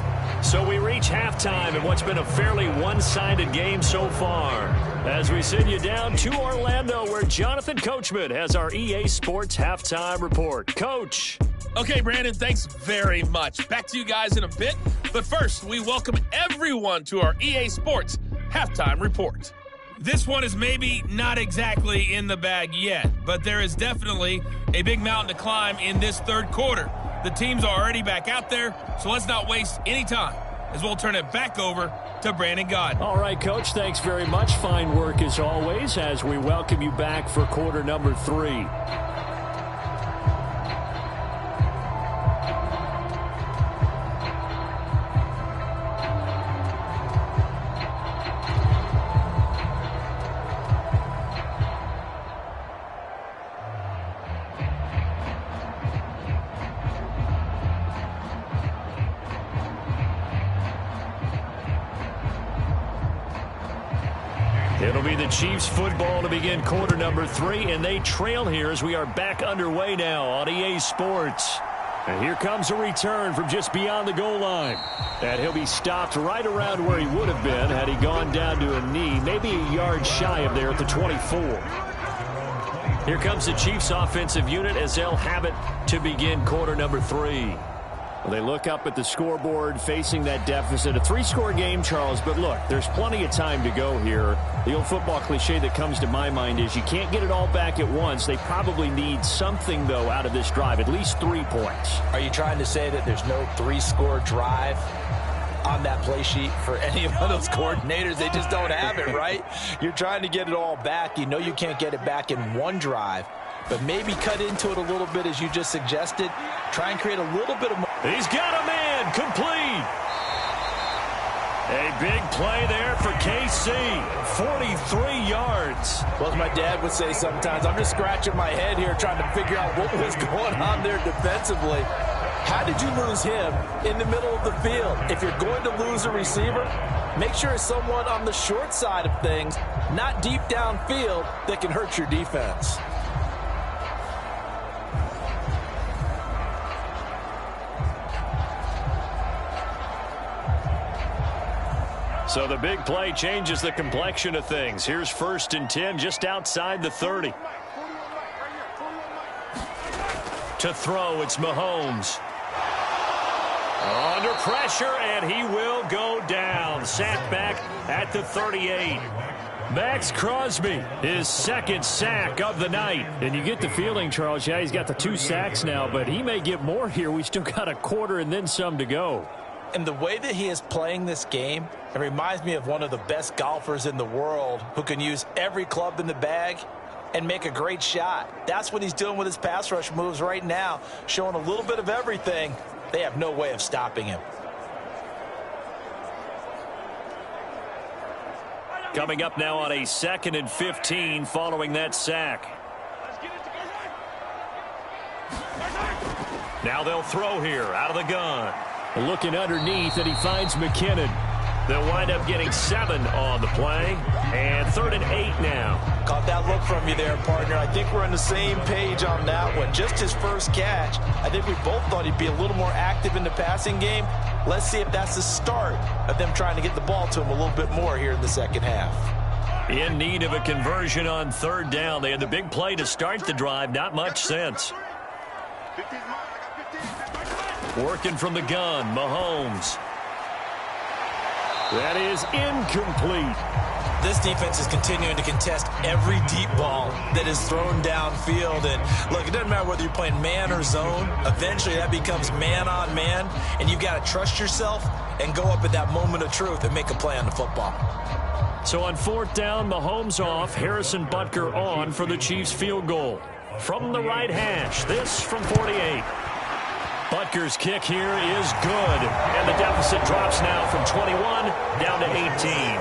So we reach halftime in what's been a fairly one-sided game so far. As we send you down to Orlando, where Jonathan Coachman has our EA Sports Halftime Report. Coach. Okay, Brandon, thanks very much. Back to you guys in a bit. But first, we welcome everyone to our EA Sports Halftime Report. This one is maybe not exactly in the bag yet, but there is definitely a big mountain to climb in this third quarter. The teams are already back out there, so let's not waste any time as we'll turn it back over to Brandon Gaudin. All right, Coach, thanks very much. Fine work as always as we welcome you back for quarter number 3. It'll be the Chiefs football to begin quarter number 3, and they trail here as we are back underway now on EA Sports. And here comes a return from just beyond the goal line. And he'll be stopped right around where he would have been had he gone down to a knee, maybe a yard shy of there at the 24. Here comes the Chiefs offensive unit as they'll have it to begin quarter number 3. Well, they look up at the scoreboard facing that deficit. A 3-score game, Charles, but look, there's plenty of time to go here. The old football cliche that comes to my mind is you can't get it all back at once. They probably need something, though, out of this drive, at least 3 points. Are you trying to say that there's no 3-score drive on that play sheet for any of those coordinators? They just don't have it, right? You're trying to get it all back. You know you can't get it back in one drive, but maybe cut into it a little bit as you just suggested. Try and create a little bit of... He's got a man, complete. A big play there for KC, 43 yards. Well, as my dad would say sometimes, I'm just scratching my head here trying to figure out what was going on there defensively. How did you lose him in the middle of the field? If you're going to lose a receiver, make sure it's someone on the short side of things, not deep downfield, that can hurt your defense. So the big play changes the complexion of things. Here's 1st and 10 just outside the 30. To throw, it's Mahomes. Under pressure, and he will go down. Sacked back at the 38. Max Crosby, his 2nd sack of the night. And you get the feeling, Charles, yeah, he's got the 2 sacks now, but he may get more here. We still got a quarter and then some to go. And the way that he is playing this game, it reminds me of one of the best golfers in the world who can use every club in the bag and make a great shot. That's what he's doing with his pass rush moves right now, showing a little bit of everything. They have no way of stopping him. Coming up now on a 2nd and 15 following that sack. Now they'll throw here out of the gun. Looking underneath, and he finds McKinnon. They'll wind up getting 7 on the play, and 3rd and 8 now. Caught that look from you there, partner. I think we're on the same page on that one. Just his first catch. I think we both thought he'd be a little more active in the passing game. Let's see if that's the start of them trying to get the ball to him a little bit more here in the second half. In need of a conversion on 3rd down. They had the big play to start the drive. Not much sense. Working from the gun, Mahomes. That is incomplete. This defense is continuing to contest every deep ball that is thrown downfield. And look, it doesn't matter whether you're playing man or zone. Eventually that becomes man on man, and you've got to trust yourself and go up at that moment of truth and make a play on the football. So on 4th down, Mahomes off, Harrison Butker on for the Chiefs field goal. From the right hash, this from 48. Butker's kick here is good, and the deficit drops now from 21 down to 18.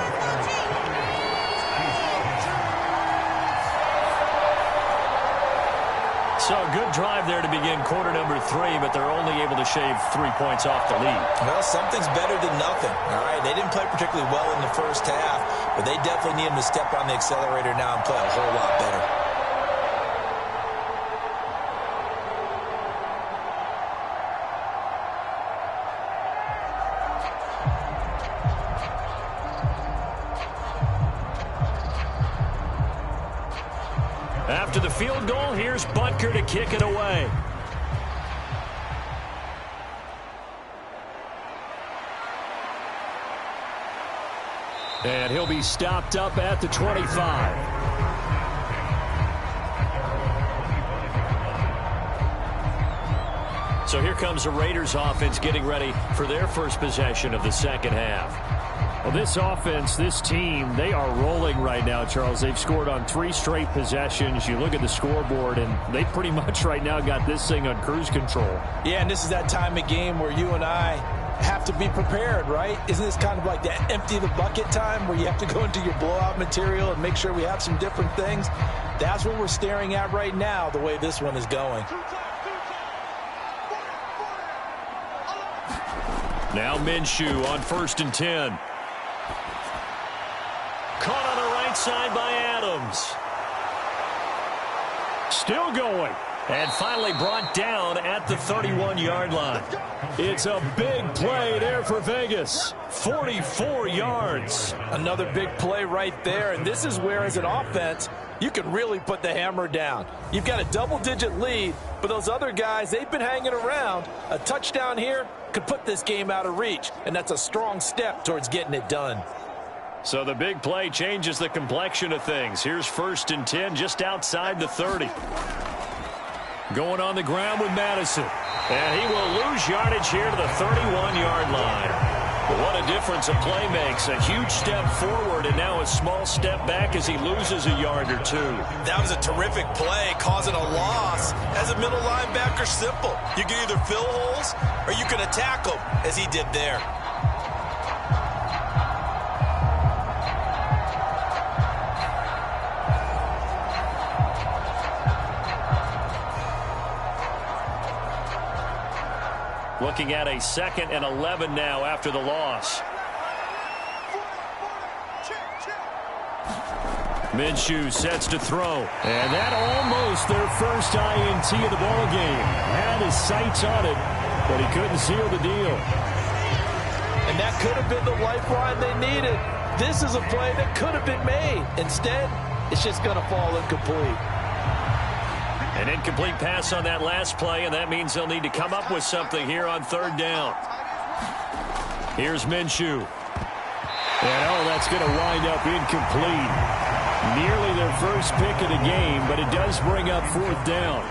So a good drive there to begin quarter number 3, but they're only able to shave 3 points off the lead. Well, something's better than nothing, all right? They didn't play particularly well in the first half, but they definitely need them to step on the accelerator now and play a whole lot better. After the field goal, here's Butker to kick it away. And he'll be stopped up at the 25. So here comes the Raiders offense getting ready for their first possession of the second half. Well, this offense, this team, they are rolling right now, Charles. They've scored on 3 straight possessions. You look at the scoreboard, and they pretty much right now got this thing on cruise control. Yeah, and this is that time of game where you and I have to be prepared, right? Isn't this kind of like that empty the bucket time where you have to go into your blowout material and make sure we have some different things? That's what we're staring at right now, the way this one is going. Now Minshew on 1st and 10. Caught on the right side by Adams. Still going. And finally brought down at the 31-yard line. It's a big play there for Vegas. 44 yards. Another big play right there, and this is where, as an offense, you can really put the hammer down. You've got a double-digit lead, but those other guys, they've been hanging around. A touchdown here could put this game out of reach, and that's a strong step towards getting it done. So the big play changes the complexion of things. Here's 1st and 10 just outside the 30. Going on the ground with Madison. And he will lose yardage here to the 31-yard line. But what a difference a play makes. A huge step forward and now a small step back as he loses a yard or 2. That was a terrific play, causing a loss. As a middle linebacker, simple. You can either fill holes or you can attack them, as he did there. Looking at a 2nd and 11 now after the loss. Minshew sets to throw. And that almost their first INT of the ball game. Had his sights on it, but he couldn't seal the deal. And that could have been the lifeline they needed. This is a play that could have been made. Instead, it's just going to fall incomplete. An incomplete pass on that last play, and that means they'll need to come up with something here on 3rd down. Here's Minshew. And that's going to wind up incomplete. Nearly their first pick of the game, but it does bring up 4th down.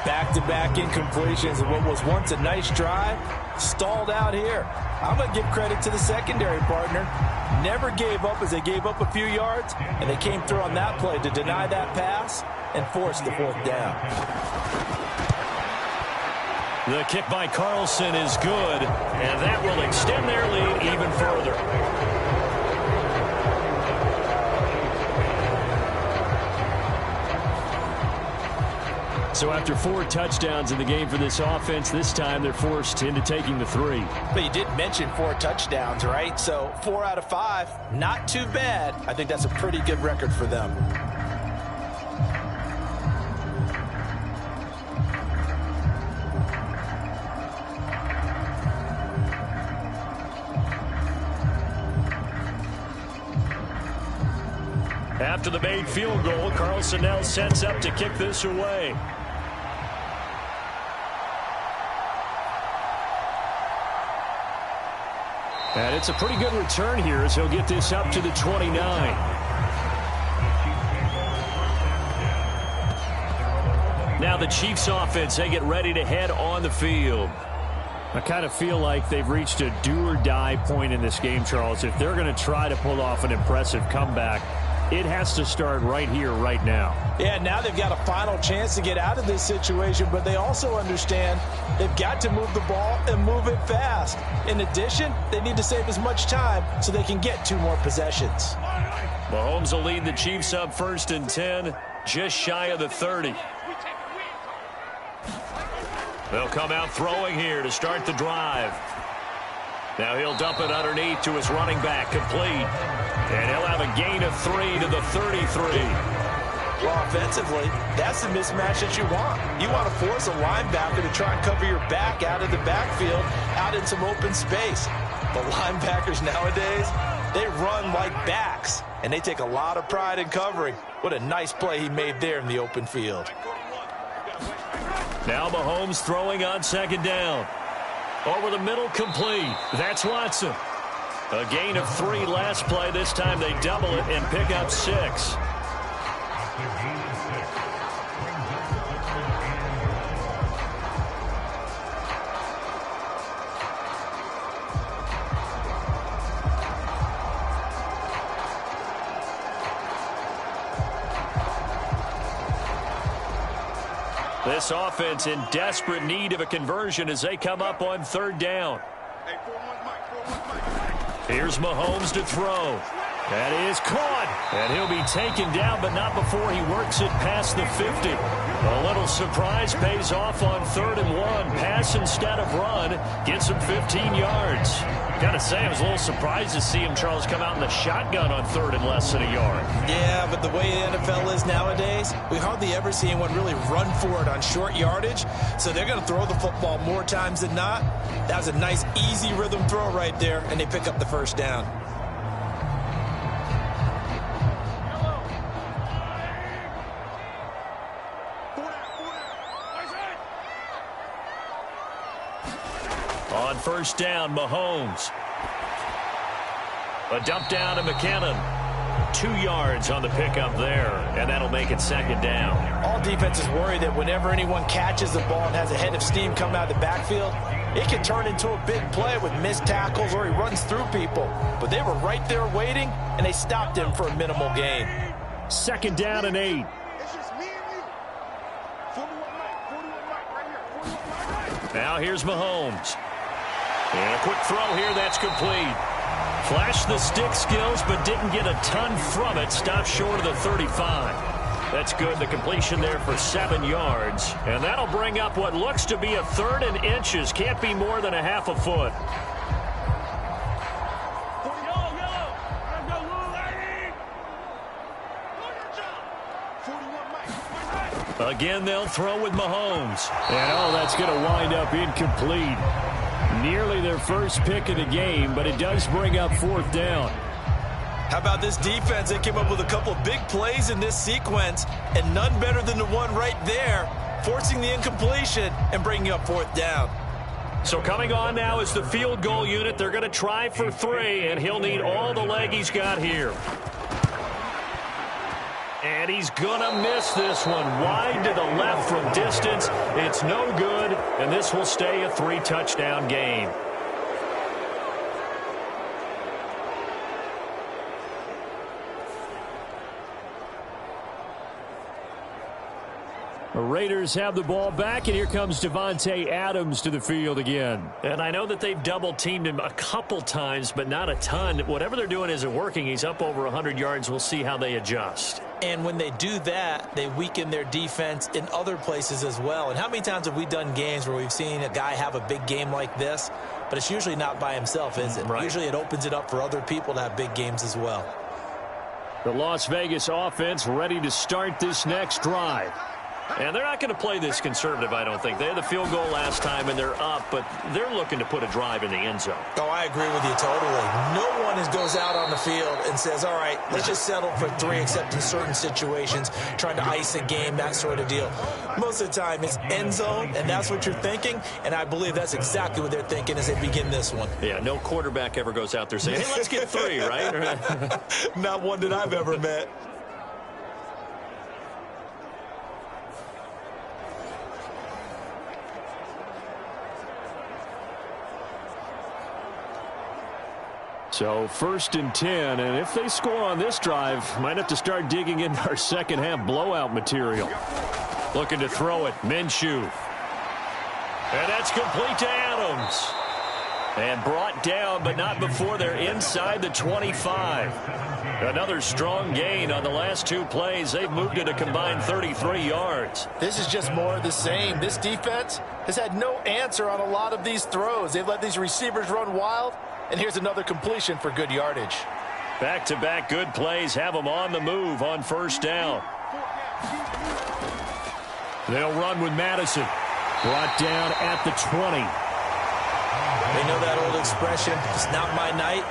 Back-to-back incompletions of what was once a nice drive, stalled out here. I'm going to give credit to the secondary partner. Never gave up as they gave up a few yards, and they came through on that play to deny that pass and force the 4th down. The kick by Carlson is good, and that will extend their lead even further. So after 4 touchdowns in the game for this offense, this time they're forced into taking the 3. But you did mention 4 touchdowns, right? So 4 out of 5, not too bad. I think that's a pretty good record for them. After the made field goal, Carlson now sets up to kick this away. And it's a pretty good return here as he'll get this up to the 29. Now the Chiefs offense, they get ready to head on the field. I kind of feel like they've reached a do-or-die point in this game, Charles. If they're going to try to pull off an impressive comeback, it has to start right here, right now. Yeah, now they've got a final chance to get out of this situation, but they also understand they've got to move the ball and move it fast. In addition, they need to save as much time so they can get 2 more possessions. Mahomes will lead the Chiefs up 1st and 10, just shy of the 30. They'll come out throwing here to start the drive. Now he'll dump it underneath to his running back, complete. And he'll have a gain of 3 to the 33. Well, offensively, that's the mismatch that you want. You want to force a linebacker to try and cover your back out of the backfield, out in some open space. The linebackers nowadays, they run like backs, and they take a lot of pride in covering. What a nice play he made there in the open field. Now Mahomes throwing on 2nd down. Over the middle, complete. That's Watson. A gain of 3 last play. This time they double it and pick up 6. This offense in desperate need of a conversion as they come up on 3rd down. Here's Mahomes to throw. That is caught. And he'll be taken down, but not before he works it past the 50. A little surprise pays off on 3rd and 1. Pass instead of run. Gets him 15 yards. Gotta say, I was a little surprised to see him, Charles, come out in the shotgun on 3rd and less than a yard. Yeah, but the way the NFL is nowadays, we hardly ever see anyone really run for it on short yardage. So they're going to throw the football more times than not. That was a nice, easy rhythm throw right there, and they pick up the 1st down. On 1st down, Mahomes. A dump down to McKinnon. 2 yards on the pickup there, and that'll make it 2nd down. All defenses worry that whenever anyone catches the ball and has a head of steam coming out of the backfield, it can turn into a big play with missed tackles or he runs through people. But they were right there waiting, and they stopped him for a minimal gain. 2nd down and 8. Now here's Mahomes. And a quick throw here, that's complete. Flashed the stick skills, but didn't get a ton from it. Stopped short of the 35. That's good. The completion there for 7 yards. And that'll bring up what looks to be a 3rd and inches. Can't be more than a half a foot. Again, they'll throw with Mahomes. And, oh, that's going to wind up incomplete. Nearly their first pick of the game, but it does bring up 4th down. How about this defense? They came up with a couple of big plays in this sequence, and none better than the one right there, forcing the incompletion and bringing up 4th down. So coming on now is the field goal unit. They're going to try for 3, and he'll need all the leg he's got here. And he's going to miss this one. Wide to the left from distance. It's no good, and this will stay a 3-touchdown game. The Raiders have the ball back, and here comes Devontae Adams to the field again. And I know that they've double-teamed him a couple times, but not a ton. Whatever they're doing isn't working. He's up over 100 yards. We'll see how they adjust. And when they do that, they weaken their defense in other places as well. And how many times have we done games where we've seen a guy have a big game like this, but it's usually not by himself, is it? Right. Usually it opens it up for other people to have big games as well. The Las Vegas offense ready to start this next drive. And they're not going to play this conservative, I don't think. They had the field goal last time, and they're up, but they're looking to put a drive in the end zone. Oh, I agree with you totally. No one goes out on the field and says, all right, let's just settle for 3, except in certain situations, trying to ice a game, that sort of deal. Most of the time, it's end zone, and that's what you're thinking, and I believe that's exactly what they're thinking as they begin this one. Yeah, no quarterback ever goes out there saying, hey, let's get 3, right? Not one that I've ever met. So 1st and 10, and if they score on this drive, might have to start digging into our second half blowout material. Looking to throw it, Minshew. And that's complete to Adams. And brought down, but not before they're inside the 25. Another strong gain on the last 2 plays. They've moved it a combined 33 yards. This is just more of the same. This defense has had no answer on a lot of these throws. They've let these receivers run wild, and here's another completion for good yardage. Back-to-back good plays have them on the move on 1st down. They'll run with Madison. Brought down at the 20. They know that old expression, it's not my night.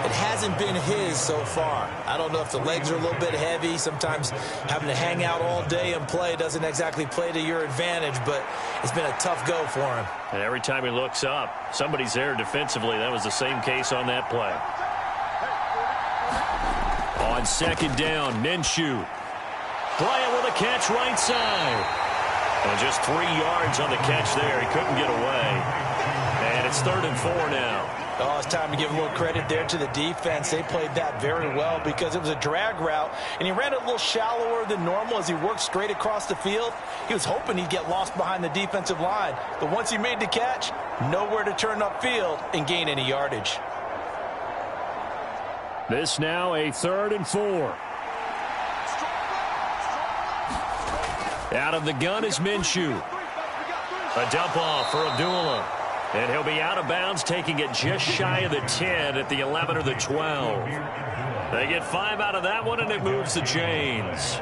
It hasn't been his so far. I don't know if the legs are a little bit heavy. Sometimes having to hang out all day and play doesn't exactly play to your advantage, but it's been a tough go for him. And every time he looks up, somebody's there defensively. That was the same case on that play. On 2nd down, Minshew. Bryant with a catch right side. And just 3 yards on the catch there. He couldn't get away. And it's 3rd and 4 now. Oh, it's time to give a little credit there to the defense. They played that very well because it was a drag route, and he ran it a little shallower than normal as he worked straight across the field. He was hoping he'd get lost behind the defensive line, but once he made the catch, nowhere to turn upfield and gain any yardage. This now a 3rd and 4. Out of the gun is Minshew. A dump off for Abdullah. And he'll be out of bounds, taking it just shy of the 10 at the 11 or the 12. They get 5 out of that one, and it moves the chains.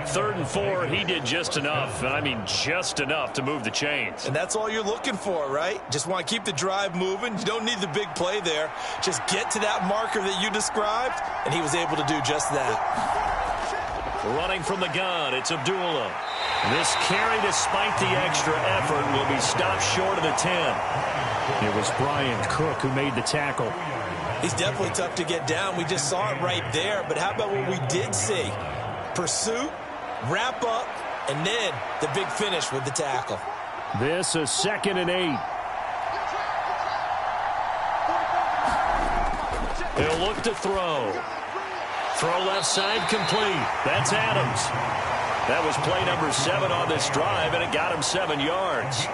3rd and 4, he did just enough, and I mean just enough to move the chains. And that's all you're looking for, right? Just want to keep the drive moving. You don't need the big play there. Just get to that marker that you described, and he was able to do just that. Running from the gun, it's Abdullah. This carry, despite the extra effort, will be stopped short of the 10. It was Brian Cook who made the tackle. He's definitely tough to get down. We just saw it right there. But how about what we did see? Pursuit, wrap up, and then the big finish with the tackle. This is 2nd and 8. He'll look to throw. Throw left side complete. That's Adams. That was play number 7 on this drive, and it got him 7 yards.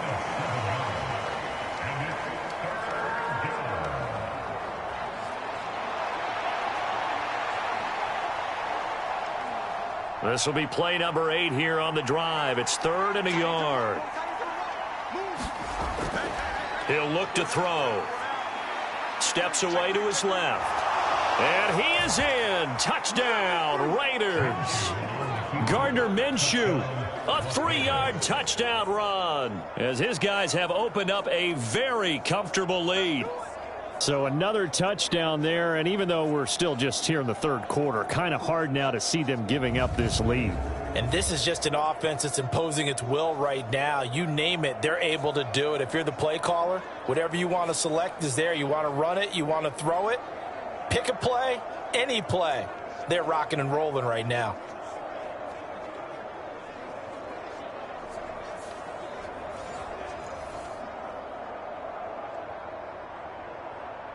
This will be play number 8 here on the drive. It's 3rd and a yard. He'll look to throw. Steps away to his left. And he is in. Touchdown, Raiders. Gardner Minshew, a 3-yard touchdown run, as his guys have opened up a very comfortable lead. So another touchdown there, and even though we're still just here in the 3rd quarter, kind of hard now to see them giving up this lead. And this is just an offense that's imposing its will right now. You name it, they're able to do it. If you're the play caller, whatever you want to select is there. You want to run it, you want to throw it, pick a play, any play. They're rocking and rolling right now.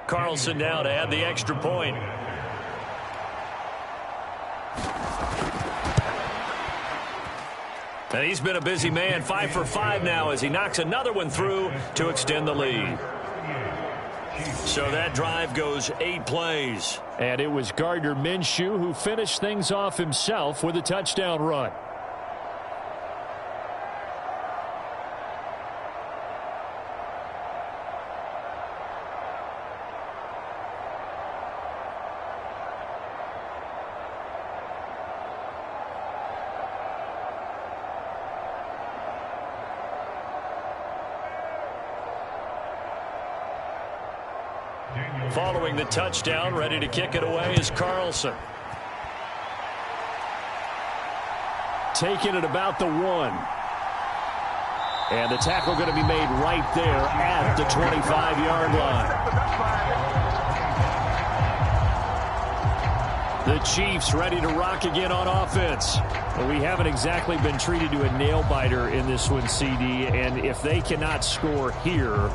Carlson now to add the extra point. And he's been a busy man, 5 for 5 now as he knocks another one through to extend the lead. So that drive goes 8 plays. And it was Gardner Minshew who finished things off himself with a touchdown run. Following the touchdown, ready to kick it away is Carlson. Taking it about the 1. And the tackle going to be made right there at the 25-yard line. The Chiefs ready to rock again on offense. Well, we haven't exactly been treated to a nail-biter in this one, CD, and if they cannot score here,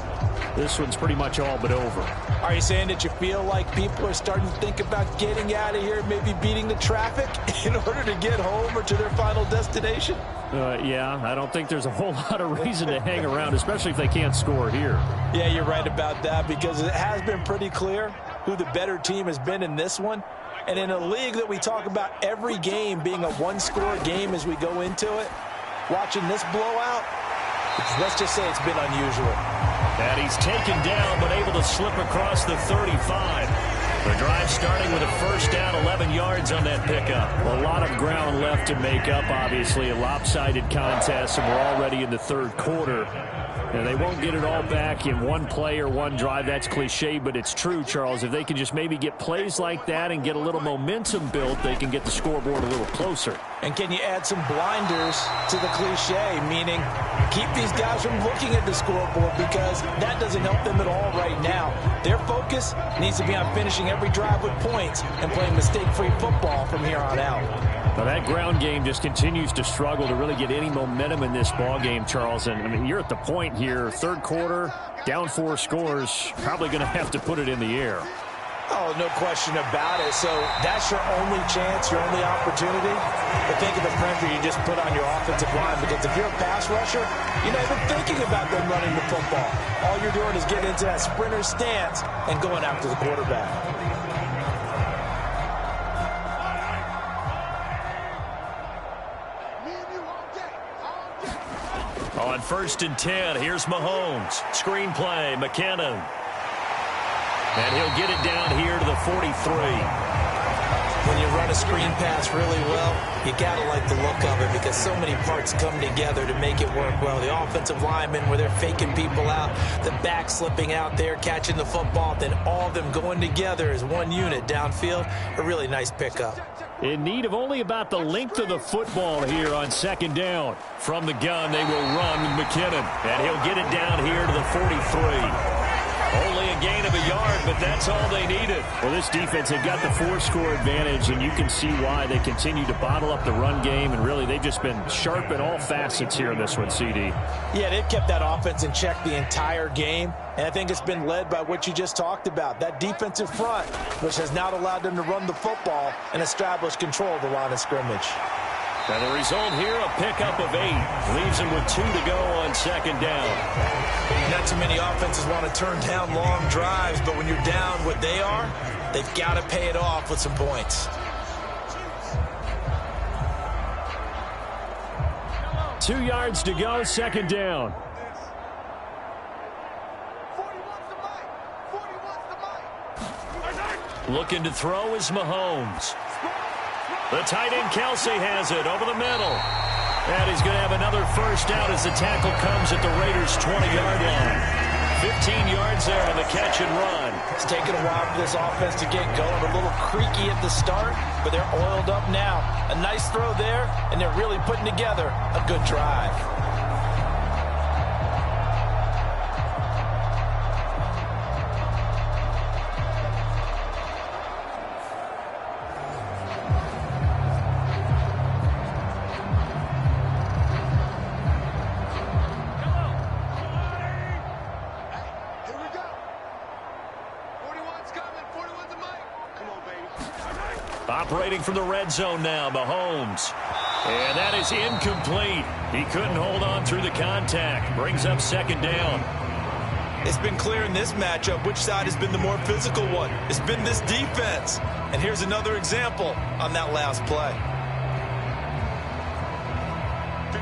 this one's pretty much all but over. Are you saying that you feel like people are starting to think about getting out of here, maybe beating the traffic in order to get home or to their final destination? Yeah, I don't think there's a whole lot of reason to hang around, especially if they can't score here. Yeah, you're right about that, because it has been pretty clear who the better team has been in this one. And in a league that we talk about every game being a one-score game as we go into it, watching this blowout, let's just say it's been unusual. And he's taken down, but able to slip across the 35. The drive starting with a first down, 11 yards on that pickup. A lot of ground left to make up, obviously. A lopsided contest, and we're already in the third quarter. And they won't get it all back in one play or one drive. That's cliche, but it's true, Charles. If they can just maybe get plays like that and get a little momentum built, they can get the scoreboard a little closer. And can you add some blinders to the cliche, meaning keep these guys from looking at the scoreboard, because that doesn't help them at all right now. Their focus needs to be on finishing every drive with points and playing mistake-free football from here on out. Now that ground game just continues to struggle to really get any momentum in this ball game, Charles. And I mean, you're at the point here, third quarter, down 4 scores, probably going to have to put it in the air. Oh, no question about it. So that's your only chance, your only opportunity. But think of the pressure you just put on your offensive line, because if you're a pass rusher, you're not even thinking about them running the football. All you're doing is getting into that sprinter stance and going after the quarterback. On 1st and 10, here's Mahomes. Screen play, McKinnon. And he'll get it down here to the 43. When you run a screen pass really well, you got to like the look of it, because so many parts come together to make it work well. The offensive linemen, where they're faking people out, the back slipping out there, catching the football, then all of them going together as one unit downfield. A really nice pickup. In need of only about the length of the football here on 2nd down. From the gun, they will run McKinnon, and he'll get it down here to the 43. Only a gain of a yard, but that's all they needed. Well, this defense, they've got the 4-score advantage, and you can see why they continue to bottle up the run game, and really they've just been sharp in all facets here in this one, CD. Yeah, they've kept that offense in check the entire game, and I think it's been led by what you just talked about, that defensive front, which has now allowed them to run the football and establish control of the line of scrimmage. And the result here, a pickup of 8. Leaves them with 2 to go on 2nd down. Not too many offenses want to turn down long drives, but when you're down what they are, they've got to pay it off with some points. 2 yards to go, 2nd down. Looking to throw is Mahomes. The tight end Kelsey has it over the middle. And he's going to have another first down as the tackle comes at the Raiders' 20-yard line. 15 yards there on the catch and run. It's taken a while for this offense to get going. A little creaky at the start, but they're oiled up now. A nice throw there, and they're really putting together a good drive. Operating from the red zone now, Mahomes. And that is incomplete. He couldn't hold on through the contact. Brings up 2nd down. It's been clear in this matchup which side has been the more physical one. It's been this defense. And here's another example on that last play.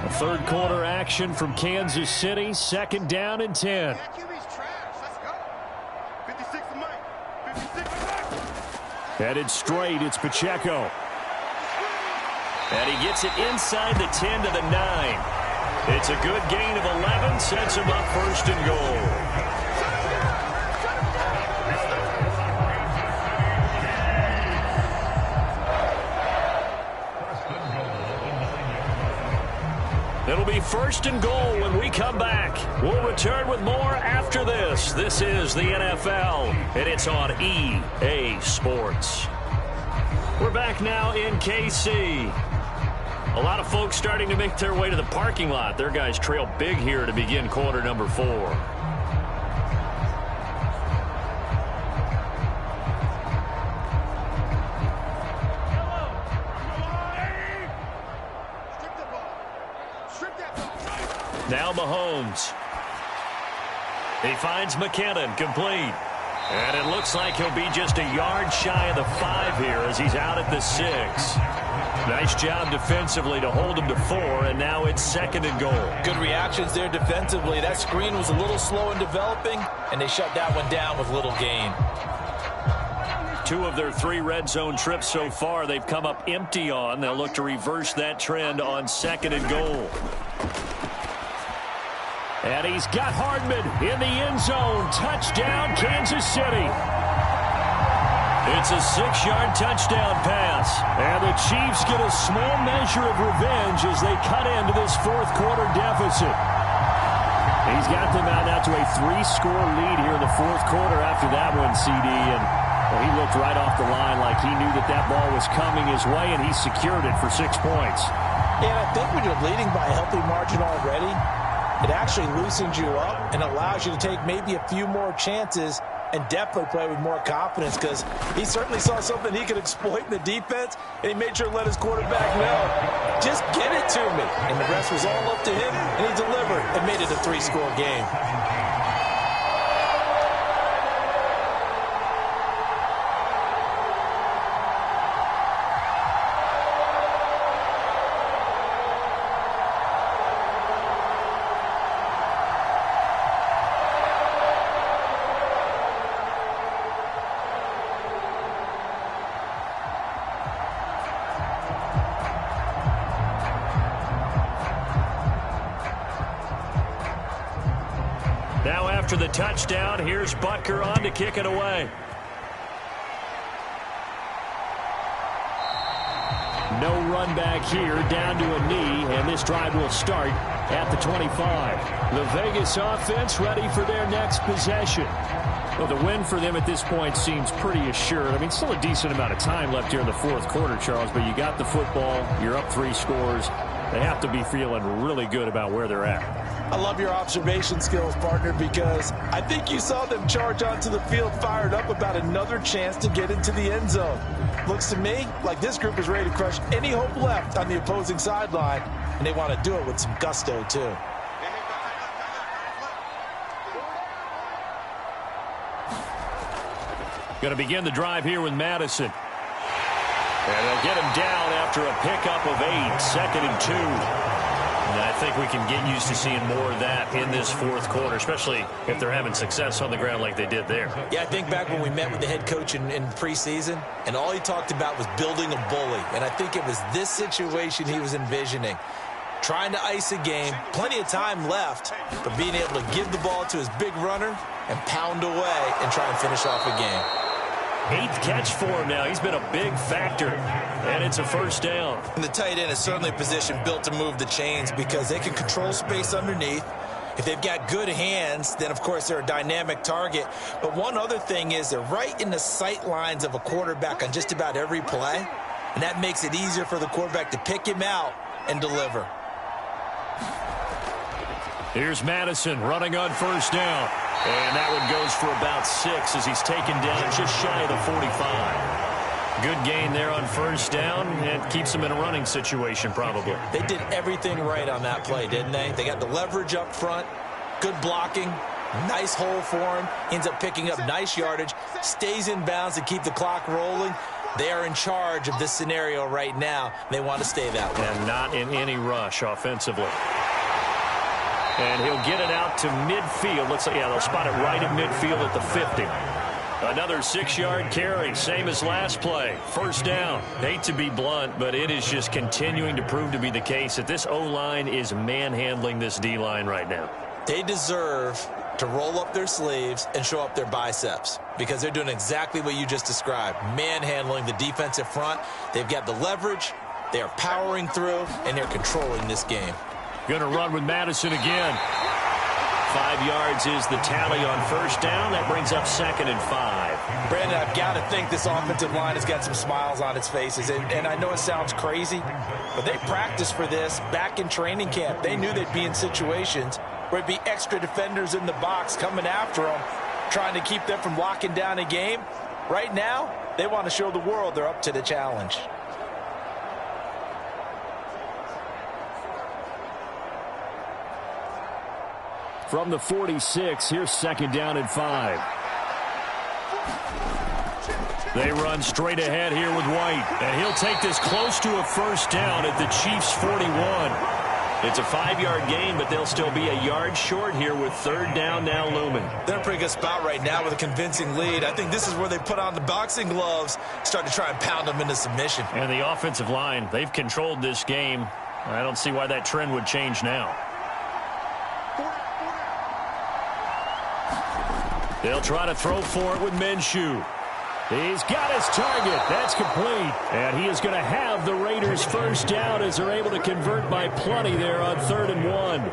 A third quarter action from Kansas City. 2nd down and 10. Headed straight, it's Pacheco. And he gets it inside the 10 to the 9. It's a good gain of 11, sets him up 1st and goal. It'll be 1st and goal when we come back. We'll return with more after this. This is the NFL, and it's on EA Sports. We're back now in KC. A lot of folks starting to make their way to the parking lot. Their guys trail big here to begin quarter number 4. Now Mahomes. He finds McKinnon, complete. And it looks like he'll be just a yard shy of the 5 here as he's out at the 6. Nice job defensively to hold him to 4, and now it's 2nd and goal. Good reactions there defensively. That screen was a little slow in developing, and they shut that one down with little gain. 2 of their 3 red zone trips so far they've come up empty on. They'll look to reverse that trend on 2nd and goal. And he's got Hardman in the end zone. Touchdown, Kansas City. It's a 6-yard touchdown pass. And the Chiefs get a small measure of revenge as they cut into this 4th quarter deficit. He's got them out now to a 3-score lead here in the 4th quarter after that one, CD. And well, he looked right off the line like he knew that that ball was coming his way, and he secured it for 6 points. And I think when you're leading by a healthy margin already, it actually loosens you up and allows you to take maybe a few more chances and definitely play with more confidence, because he certainly saw something he could exploit in the defense, and he made sure to let his quarterback know, just get it to me. And the rest was all up to him, and he delivered and made it a 3-score game. After the touchdown, here's Butker on to kick it away. No run back here, down to a knee, and this drive will start at the 25. The Vegas offense ready for their next possession. Well, the win for them at this point seems pretty assured. I mean, still a decent amount of time left here in the 4th quarter, Charles, but you got the football, you're up 3 scores. They have to be feeling really good about where they're at. I love your observation skills, partner, because I think you saw them charge onto the field fired up about another chance to get into the end zone. Looks to me like this group is ready to crush any hope left on the opposing sideline, and they want to do it with some gusto, too. Going to begin the drive here with Madison. And they'll get him down after a pickup of 8, 2nd and 2. And I think we can get used to seeing more of that in this 4th quarter, especially if they're having success on the ground like they did there. Yeah, I think back when we met with the head coach in preseason, and all he talked about was building a bully. And I think it was this situation he was envisioning. Trying to ice a game, plenty of time left, but being able to give the ball to his big runner and pound away and try and finish off a game. 8th catch for him now. He's been a big factor, and it's a 1st down. And the tight end is certainly a position built to move the chains because they can control space underneath. If they've got good hands, then, of course, they're a dynamic target. But one other thing is they're right in the sight lines of a quarterback on just about every play, and that makes it easier for the quarterback to pick him out and deliver. Here's Madison running on 1st down. And that one goes for about 6 as he's taken down just shy of the 45. Good gain there on 1st down, and keeps him in a running situation probably. They did everything right on that play, didn't they? They got the leverage up front, good blocking, nice hole for him, ends up picking up nice yardage, stays in bounds to keep the clock rolling. They are in charge of this scenario right now. They want to stay that way. And not in any rush offensively. And he'll get it out to midfield. Looks like, yeah, they'll spot it right at midfield at the 50. Another 6-yard carry, same as last play. 1st down. Hate to be blunt, but it is just continuing to prove to be the case that this O-line is manhandling this D-line right now. They deserve to roll up their sleeves and show up their biceps because they're doing exactly what you just described, manhandling the defensive front. They've got the leverage, they are powering through, and they're controlling this game. Going to run with Madison again. 5 yards is the tally on first down. That brings up 2nd and 5. Brandon, I've got to think this offensive line has got some smiles on its faces. And I know it sounds crazy, but they practiced for this back in training camp. They knew they'd be in situations where it'd be extra defenders in the box coming after them, trying to keep them from locking down a game. Right now, they want to show the world they're up to the challenge. From the 46, here's 2nd down and 5. They run straight ahead here with White, and he'll take this close to a first down at the Chiefs' 41. It's a 5-yard gain, but they'll still be a yard short here with 3rd down now looming. They're in a pretty good spot right now with a convincing lead. I think this is where they put on the boxing gloves, start to try and pound them into submission. And the offensive line, they've controlled this game. I don't see why that trend would change now. They'll try to throw for it with Minshew. He's got his target. That's complete. And he is going to have the Raiders first down as they're able to convert by plenty there on 3rd and 1.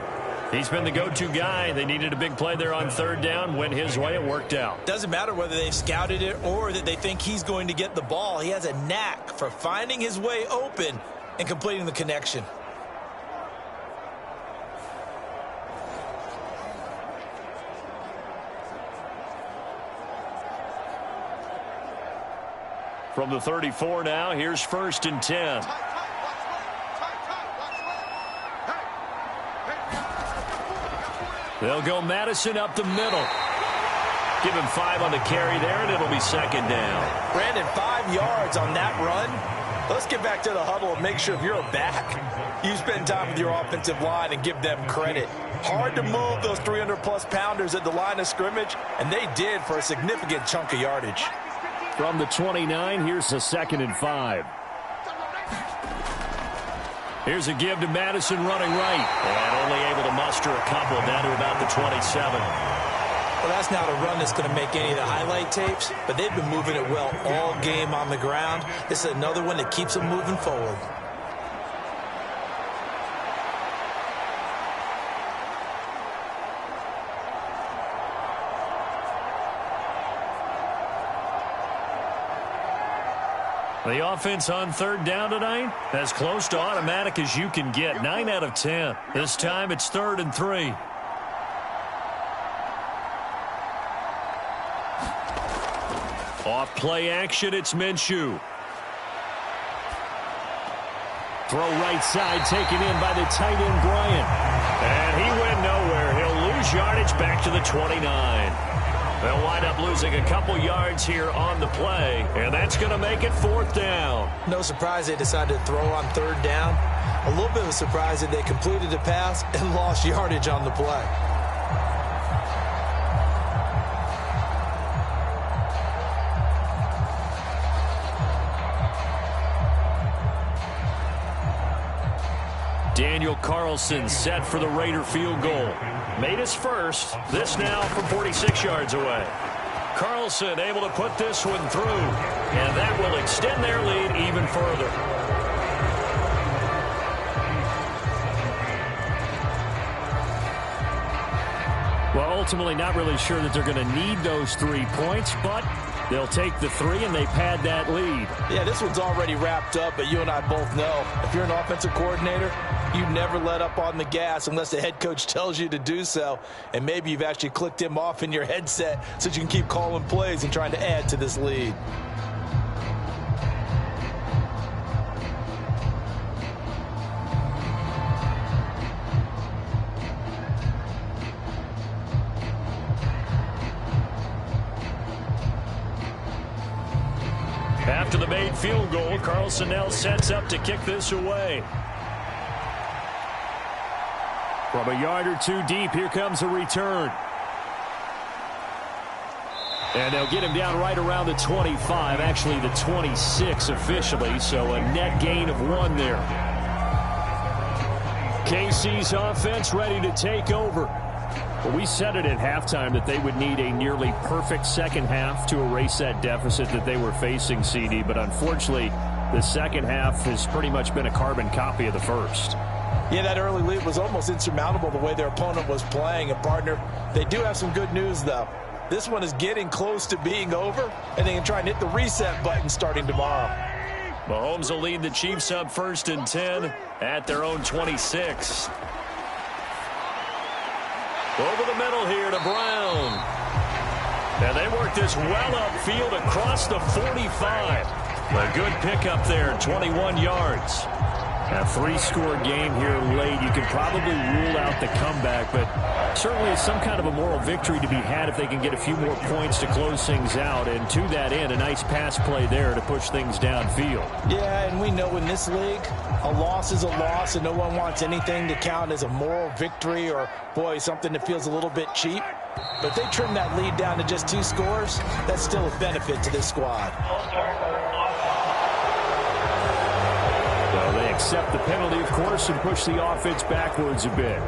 He's been the go-to guy. They needed a big play there on 3rd down. Went his way. It worked out. Doesn't matter whether they've scouted it or that they think he's going to get the ball. He has a knack for finding his way open and completing the connection. From the 34 now, here's 1st and 10. They'll go Madison up the middle. Give him 5 on the carry there, and it'll be 2nd down. Brandon, 5 yards on that run. Let's get back to the huddle and make sure if you're a back, you spend time with your offensive line and give them credit. Hard to move those 300-plus pounders at the line of scrimmage, and they did for a significant chunk of yardage. From the 29, here's a 2nd and 5. Here's a give to Madison running right. And only able to muster a couple down to about the 27. Well, that's not a run that's going to make any of the highlight tapes, but they've been moving it well all game on the ground. This is another one that keeps them moving forward. The offense on 3rd down tonight, as close to automatic as you can get. 9 out of 10. This time it's 3rd and 3. Off play action, it's Minshew. Throw right side, taken in by the tight end, Bryant. And he went nowhere. He'll lose yardage back to the 29. They'll wind up losing a couple yards here on the play, and that's going to make it 4th down. No surprise they decided to throw on 3rd down. A little bit of a surprise that they completed the pass and lost yardage on the play. Daniel Carlson set for the Raider field goal. Made his first. This now from 46 yards away. Carlson able to put this one through. And that will extend their lead even further. Well, ultimately not really sure that they're going to need those 3 points, but they'll take the 3 and they pad that lead. Yeah, this one's already wrapped up, but you and I both know if you're an offensive coordinator, you never let up on the gas unless the head coach tells you to do so. And maybe you've actually clicked him off in your headset so you can keep calling plays and trying to add to this lead. After the made field goal, Carlson now sets up to kick this away. From a yard or 2 deep, here comes a return. And they'll get him down right around the 25, actually the 26 officially, so a net gain of 1 there. KC's offense ready to take over. Well, we said it at halftime that they would need a nearly perfect second half to erase that deficit that they were facing, CD, but unfortunately, the second half has pretty much been a carbon copy of the first. Yeah, that early lead was almost insurmountable the way their opponent was playing. And, partner, they do have some good news, though. This one is getting close to being over, and they can try and hit the reset button starting tomorrow. Mahomes will lead the Chiefs up 1st and 10 at their own 26. Over the middle here to Brown. And they work this well upfield across the 45. A good pickup there, 21 yards. A 3-score game here late. You can probably rule out the comeback, but certainly some kind of a moral victory to be had if they can get a few more points to close things out. And to that end, a nice pass play there to push things downfield. Yeah, and we know in this league, a loss is a loss, and no one wants anything to count as a moral victory or, boy, something that feels a little bit cheap. But if they trim that lead down to just 2 scores, that's still a benefit to this squad. Well, they accept the penalty, of course, and push the offense backwards a bit.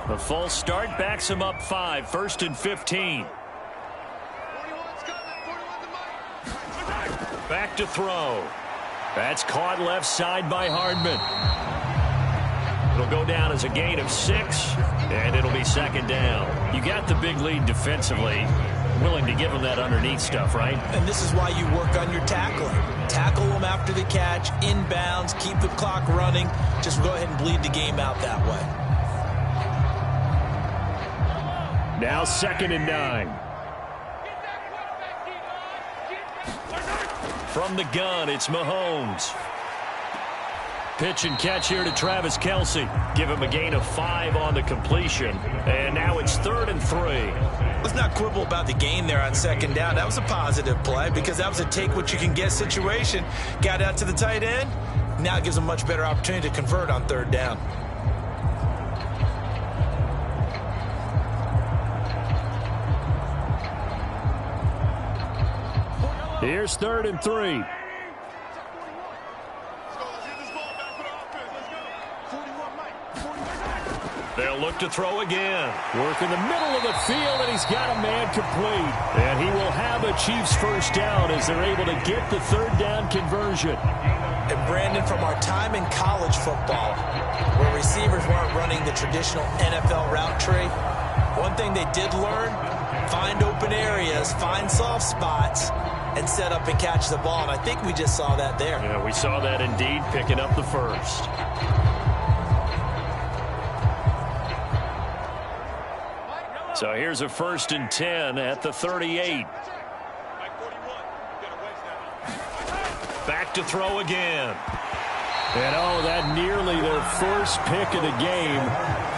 The false start backs him up 5, 1st and 15. Back to throw. That's caught left side by Hardman. It'll go down as a gain of 6, and it'll be 2nd down. You got the big lead defensively. Willing to give them that underneath stuff, right? And this is why you work on your tackling. Tackle them after the catch, inbounds, keep the clock running. Just go ahead and bleed the game out that way. Now 2nd and 9. From the gun, it's Mahomes. Pitch and catch here to Travis Kelce. Give him a gain of 5 on the completion. And now it's 3rd and 3. Let's not quibble about the gain there on 2nd down. That was a positive play because that was a take-what-you-can-get situation. Got out to the tight end. Now it gives them a much better opportunity to convert on 3rd down. Here's 3rd and 3. They'll look to throw again. Work in the middle of the field, and he's got a man complete. And he will have a Chiefs 1st down as they're able to get the 3rd down conversion. And Brandon, from our time in college football, where receivers weren't running the traditional NFL route tree, one thing they did learn, find open areas, find soft spots, and set up and catch the ball. And I think we just saw that there. Yeah, we saw that indeed, picking up the 1st. So here's a 1st and 10 at the 38. Back to throw again. And oh, that nearly their first pick of the game,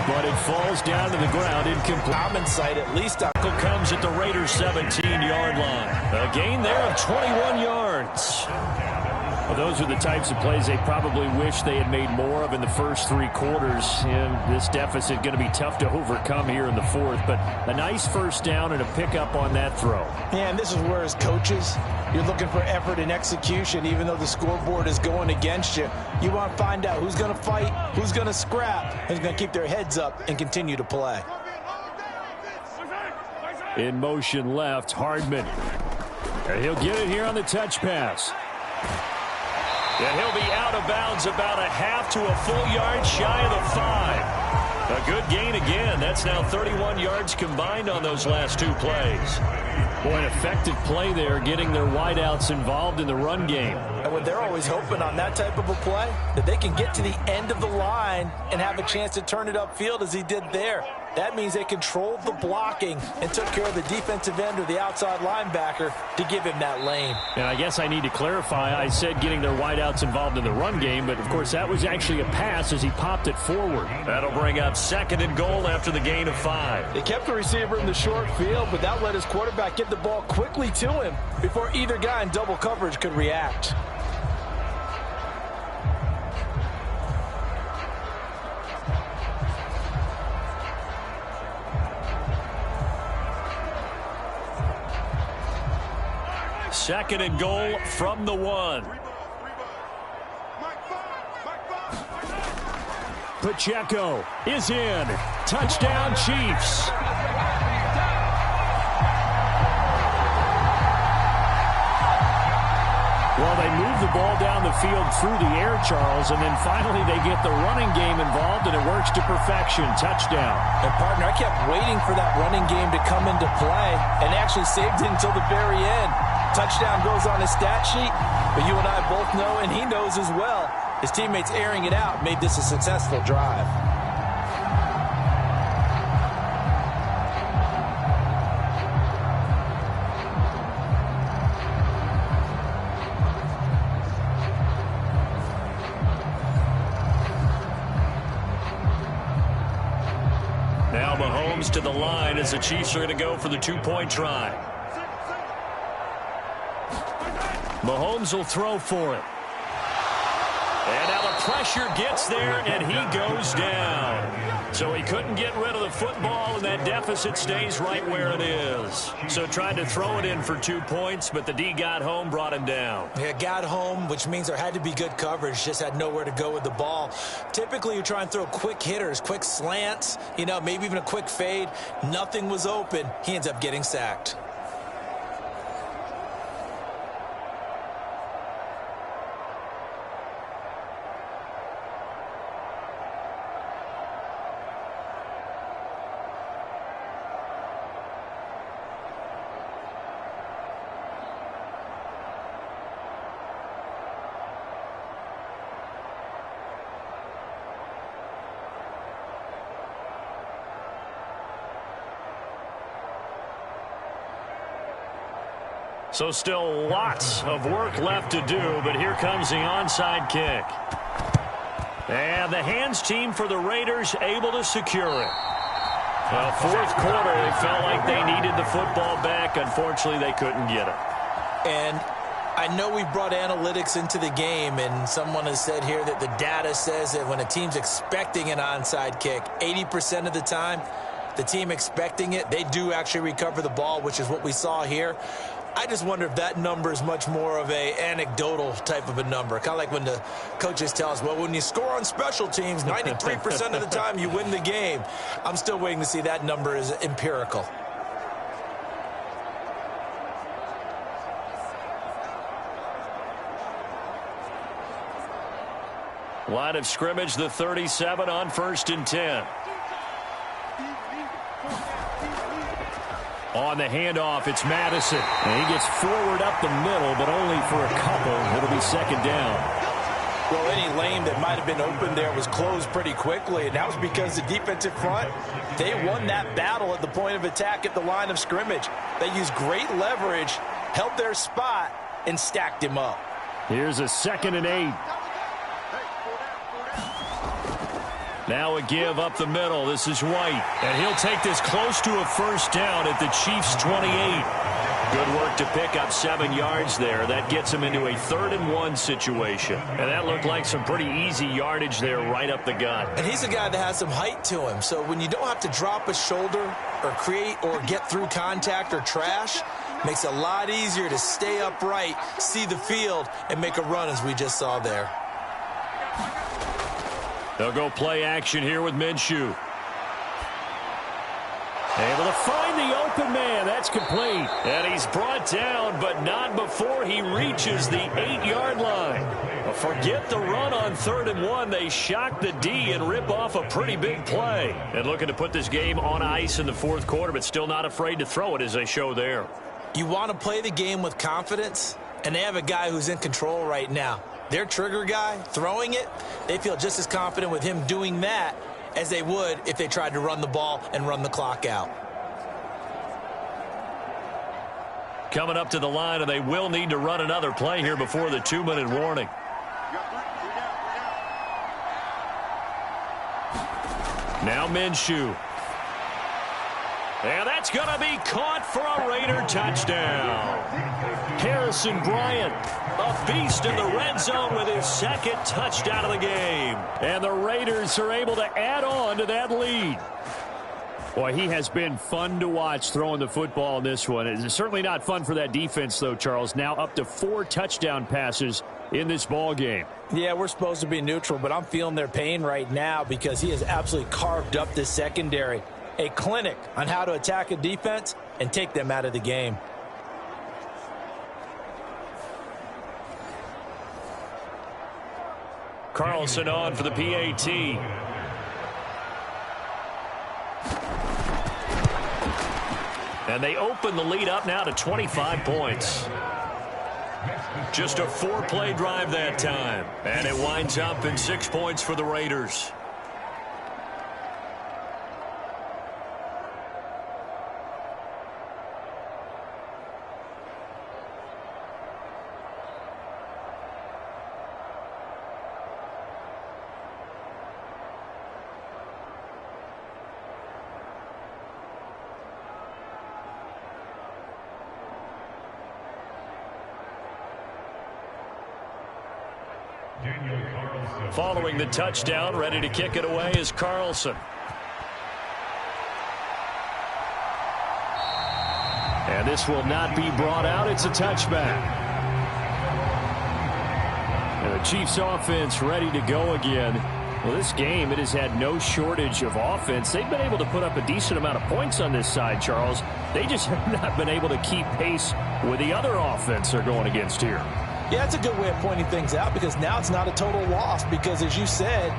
but it falls down to the ground incomplete. Common sight, at least. Comes at the Raiders' 17-yard line. A gain there of 21 yards. Well, those are the types of plays they probably wish they had made more of in the first 3 quarters. And this deficit going to be tough to overcome here in the 4th. But a nice 1st down and a pickup on that throw. Yeah, and this is where, as coaches, you're looking for effort and execution. Even though the scoreboard is going against you, you want to find out who's going to fight, who's going to scrap, who's going to keep their heads up and continue to play. In motion left, Hardman. And he'll get it here on the touch pass. And he'll be out of bounds about a half to a full yard shy of the 5. A good gain again. That's now 31 yards combined on those last 2 plays. Boy, an effective play there, getting their wideouts involved in the run game. And what they're always hoping on that type of a play, that they can get to the end of the line and have a chance to turn it upfield as he did there. That means they controlled the blocking and took care of the defensive end or the outside linebacker to give him that lane. And I guess I need to clarify, I said getting their wideouts involved in the run game, but of course that was actually a pass as he popped it forward. That'll bring up 2nd and goal after the gain of 5. They kept the receiver in the short field, but that let his quarterback get the ball quickly to him before either guy in double coverage could react. Second and goal from the 1. Pacheco is in. Touchdown, Chiefs. the ball down the field through the air, Charles, and then finally they get the running game involved, and it works to perfection. Touchdown. And, partner, I kept waiting for that running game to come into play and actually saved it until the very end. Touchdown goes on his stat sheet, but you and I both know, and he knows as well, his teammates airing it out made this a successful drive. Now Mahomes to the line as the Chiefs are going to go for the two-point try. Mahomes will throw for it. And now the pressure gets there, and he goes down. So he couldn't get rid of the football, and that deficit stays right where it is. So tried to throw it in for 2 points, but the D got home, brought him down. Yeah, got home, which means there had to be good coverage. Just had nowhere to go with the ball. Typically, you try and throw quick hitters, quick slants, maybe even a quick fade. Nothing was open. He ends up getting sacked. So still lots of work left to do, but here comes the onside kick. And the hands team for the Raiders able to secure it. Well, fourth quarter, they felt like they needed the football back. Unfortunately, they couldn't get it. And I know we brought analytics into the game, and someone has said here that the data says that when a team's expecting an onside kick, 80% of the time, the team expecting it, they do actually recover the ball, which is what we saw here. I just wonder if that number is much more of a anecdotal type of a number. Kind of like when the coaches tell us, well, when you score on special teams, 93% of the time you win the game. I'm still waiting to see that number is empirical. Line of scrimmage, the 37 on 1st and 10. On the handoff, it's Madison. And he gets forward up the middle, but only for a couple. It'll be second down. Well, any lane that might have been open there was closed pretty quickly, and that was because the defensive front, they won that battle at the point of attack at the line of scrimmage. They used great leverage, held their spot, and stacked him up. Here's a 2nd and 8. Now a give up the middle. This is White. And he'll take this close to a first down at the Chiefs' 28. Good work to pick up 7 yards there. That gets him into a 3rd and 1 situation. And that looked like some pretty easy yardage there right up the gut. And he's a guy that has some height to him. So when you don't have to drop a shoulder or create or get through contact or trash, makes it a lot easier to stay upright, see the field, and make a run as we just saw there. They'll go play action here with Minshew. Able to find the open man. That's complete. And he's brought down, but not before he reaches the 8-yard line. Well, forget the run on 3rd and 1. They shock the D and rip off a pretty big play. And looking to put this game on ice in the 4th quarter, but still not afraid to throw it as they show there. You want to play the game with confidence, and they have a guy who's in control right now. Their trigger guy, throwing it, they feel just as confident with him doing that as they would if they tried to run the ball and run the clock out. Coming up to the line, and they will need to run another play here before the 2-minute warning. Now Minshew. And that's going to be caught for a Raider touchdown. Harrison Bryant, a beast in the red zone with his 2nd touchdown of the game. And the Raiders are able to add on to that lead. Boy, he has been fun to watch throwing the football in this one. It's certainly not fun for that defense, though, Charles. Now up to 4 touchdown passes in this ball game. Yeah, we're supposed to be neutral, but I'm feeling their pain right now because he has absolutely carved up this secondary. A clinic on how to attack a defense and take them out of the game. Carlson on for the PAT. And they open the lead up now to 25 points. Just a 4-play drive that time. And it winds up in 6 points for the Raiders. Following the touchdown, ready to kick it away is Carlson. And this will not be brought out. It's a touchback. And the Chiefs offense ready to go again. Well, this game, it has had no shortage of offense. They've been able to put up a decent amount of points on this side, Charles. They just have not been able to keep pace with the other offense they're going against here. Yeah, it's a good way of pointing things out because now it's not a total loss because, as you said,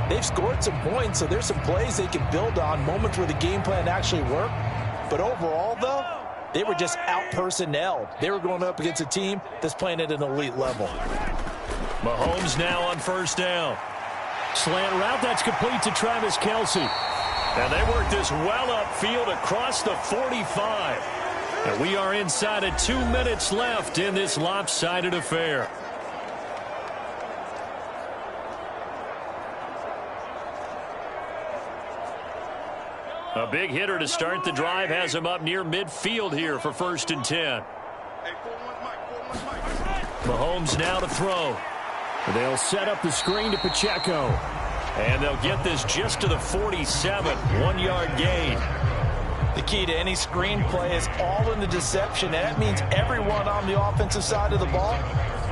they've scored some points, so there's some plays they can build on, moments where the game plan actually worked. But overall, though, they were just out-personnelled. They were going up against a team that's playing at an elite level. Mahomes now on first down. Slant route, that's complete to Travis Kelce. And they work this well upfield across the 45. And we are inside of 2 minutes left in this lopsided affair. A big hitter to start the drive has him up near midfield here for 1st and 10. Mahomes now to throw. They'll set up the screen to Pacheco. And they'll get this just to the 47. 1-yard gain. The key to any screen play is all in the deception, and that means everyone on the offensive side of the ball.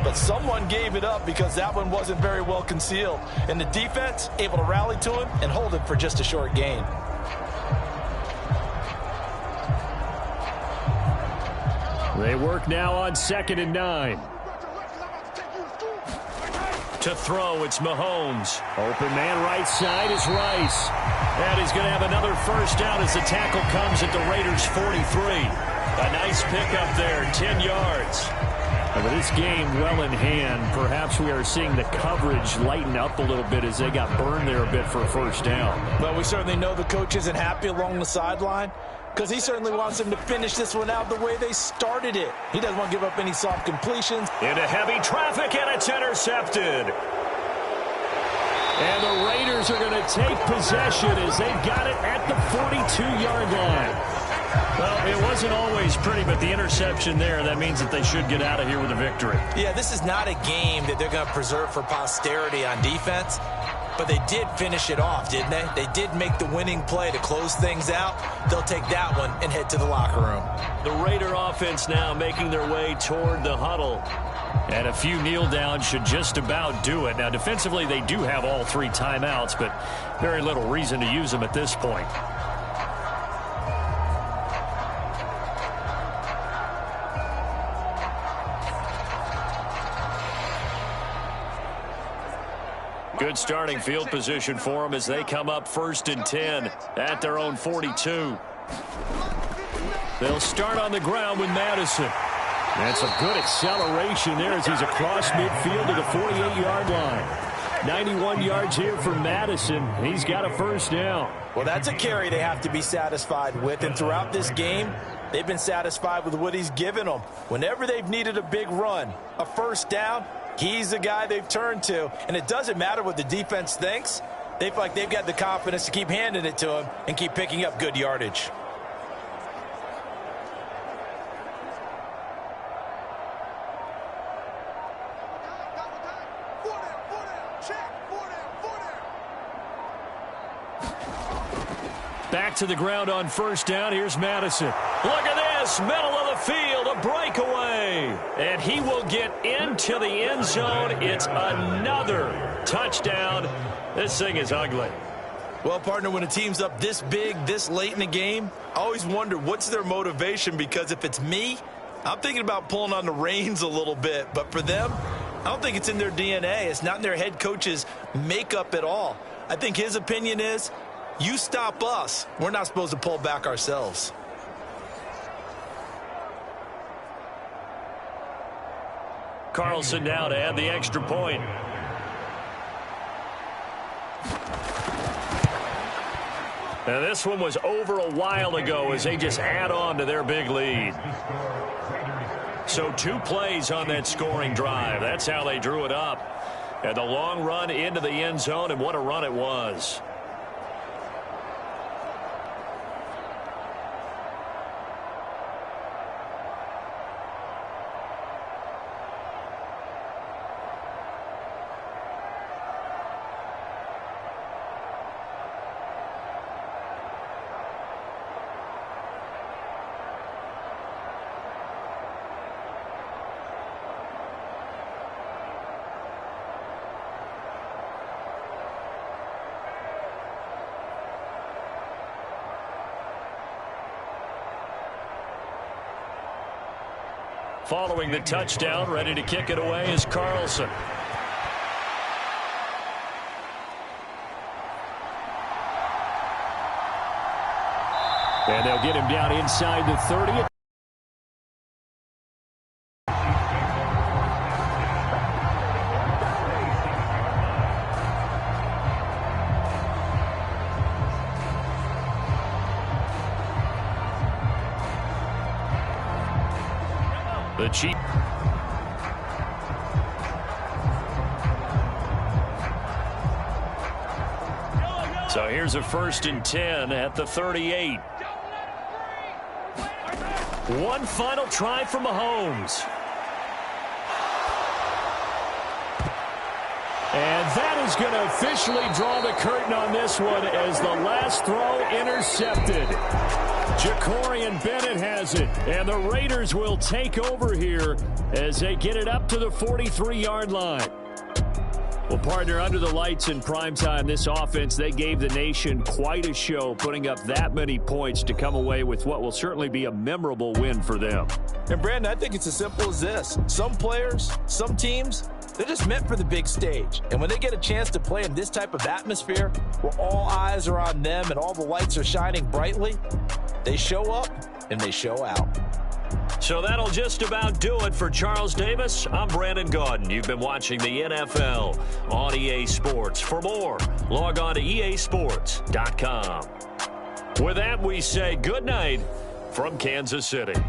But someone gave it up because that one wasn't very well concealed. And the defense able to rally to him and hold it for just a short gain. They work now on 2nd and 9. To throw, it's Mahomes. Open man right side is Rice. And he's going to have another first down as the tackle comes at the Raiders' 43. A nice pickup there, 10 yards. And with this game well in hand, perhaps we are seeing the coverage lighten up a little bit as they got burned there a bit for a first down. Well, we certainly know the coach isn't happy along the sideline because he certainly wants them to finish this one out the way they started it. He doesn't want to give up any soft completions. Into heavy traffic, and it's intercepted. And the Raiders are going to take possession as they've got it at the 42-yard line. Well, it wasn't always pretty, but the interception there, that means that they should get out of here with a victory. Yeah, this is not a game that they're going to preserve for posterity on defense, but they did finish it off, didn't they? They did make the winning play to close things out. They'll take that one and head to the locker room. The Raider offense now making their way toward the huddle. And a few kneel downs should just about do it. Now, defensively, they do have all 3 timeouts, but very little reason to use them at this point. Good starting field position for them as they come up 1st and 10 at their own 42. They'll start on the ground with Madison. And some good acceleration there as he's across midfield to the 48-yard line. 91 yards here for Madison. He's got a first down. Well, that's a carry they have to be satisfied with. And throughout this game, they've been satisfied with what he's given them. Whenever they've needed a big run, a first down, he's the guy they've turned to. And it doesn't matter what the defense thinks. They feel like they've got the confidence to keep handing it to him and keep picking up good yardage. Back to the ground on first down. Here's Madison. Look at this. Middle of the field. A breakaway. And he will get into the end zone. It's another touchdown. This thing is ugly. Well, partner, when a team's up this big, this late in the game, I always wonder what's their motivation, because if it's me, I'm thinking about pulling on the reins a little bit. But for them, I don't think it's in their DNA. It's not in their head coach's makeup at all. I think his opinion is, you stop us, we're not supposed to pull back ourselves. Carlson now to add the extra point. And this one was over a while ago as they just add on to their big lead. So 2 plays on that scoring drive. That's how they drew it up. And the long run into the end zone, and what a run it was. Following the touchdown, ready to kick it away is Carlson. And they'll get him down inside the 30. The Chiefs. So here's a 1st and 10 at the 38. One final try from Mahomes. And that is going to officially draw the curtain on this one as the last throw intercepted. Jacorian Bennett has it, and the Raiders will take over here as they get it up to the 43-yard line. Well, partner, under the lights in primetime, this offense, they gave the nation quite a show, putting up that many points to come away with what will certainly be a memorable win for them. And, Brandon, I think it's as simple as this. Some players, some teams, they're just meant for the big stage. And when they get a chance to play in this type of atmosphere where all eyes are on them and all the lights are shining brightly, they show up and they show out. So that'll just about do it for Charles Davis. I'm Brandon Gaudin. You've been watching the NFL on EA Sports. For more, log on to easports.com. With that, we say good night from Kansas City.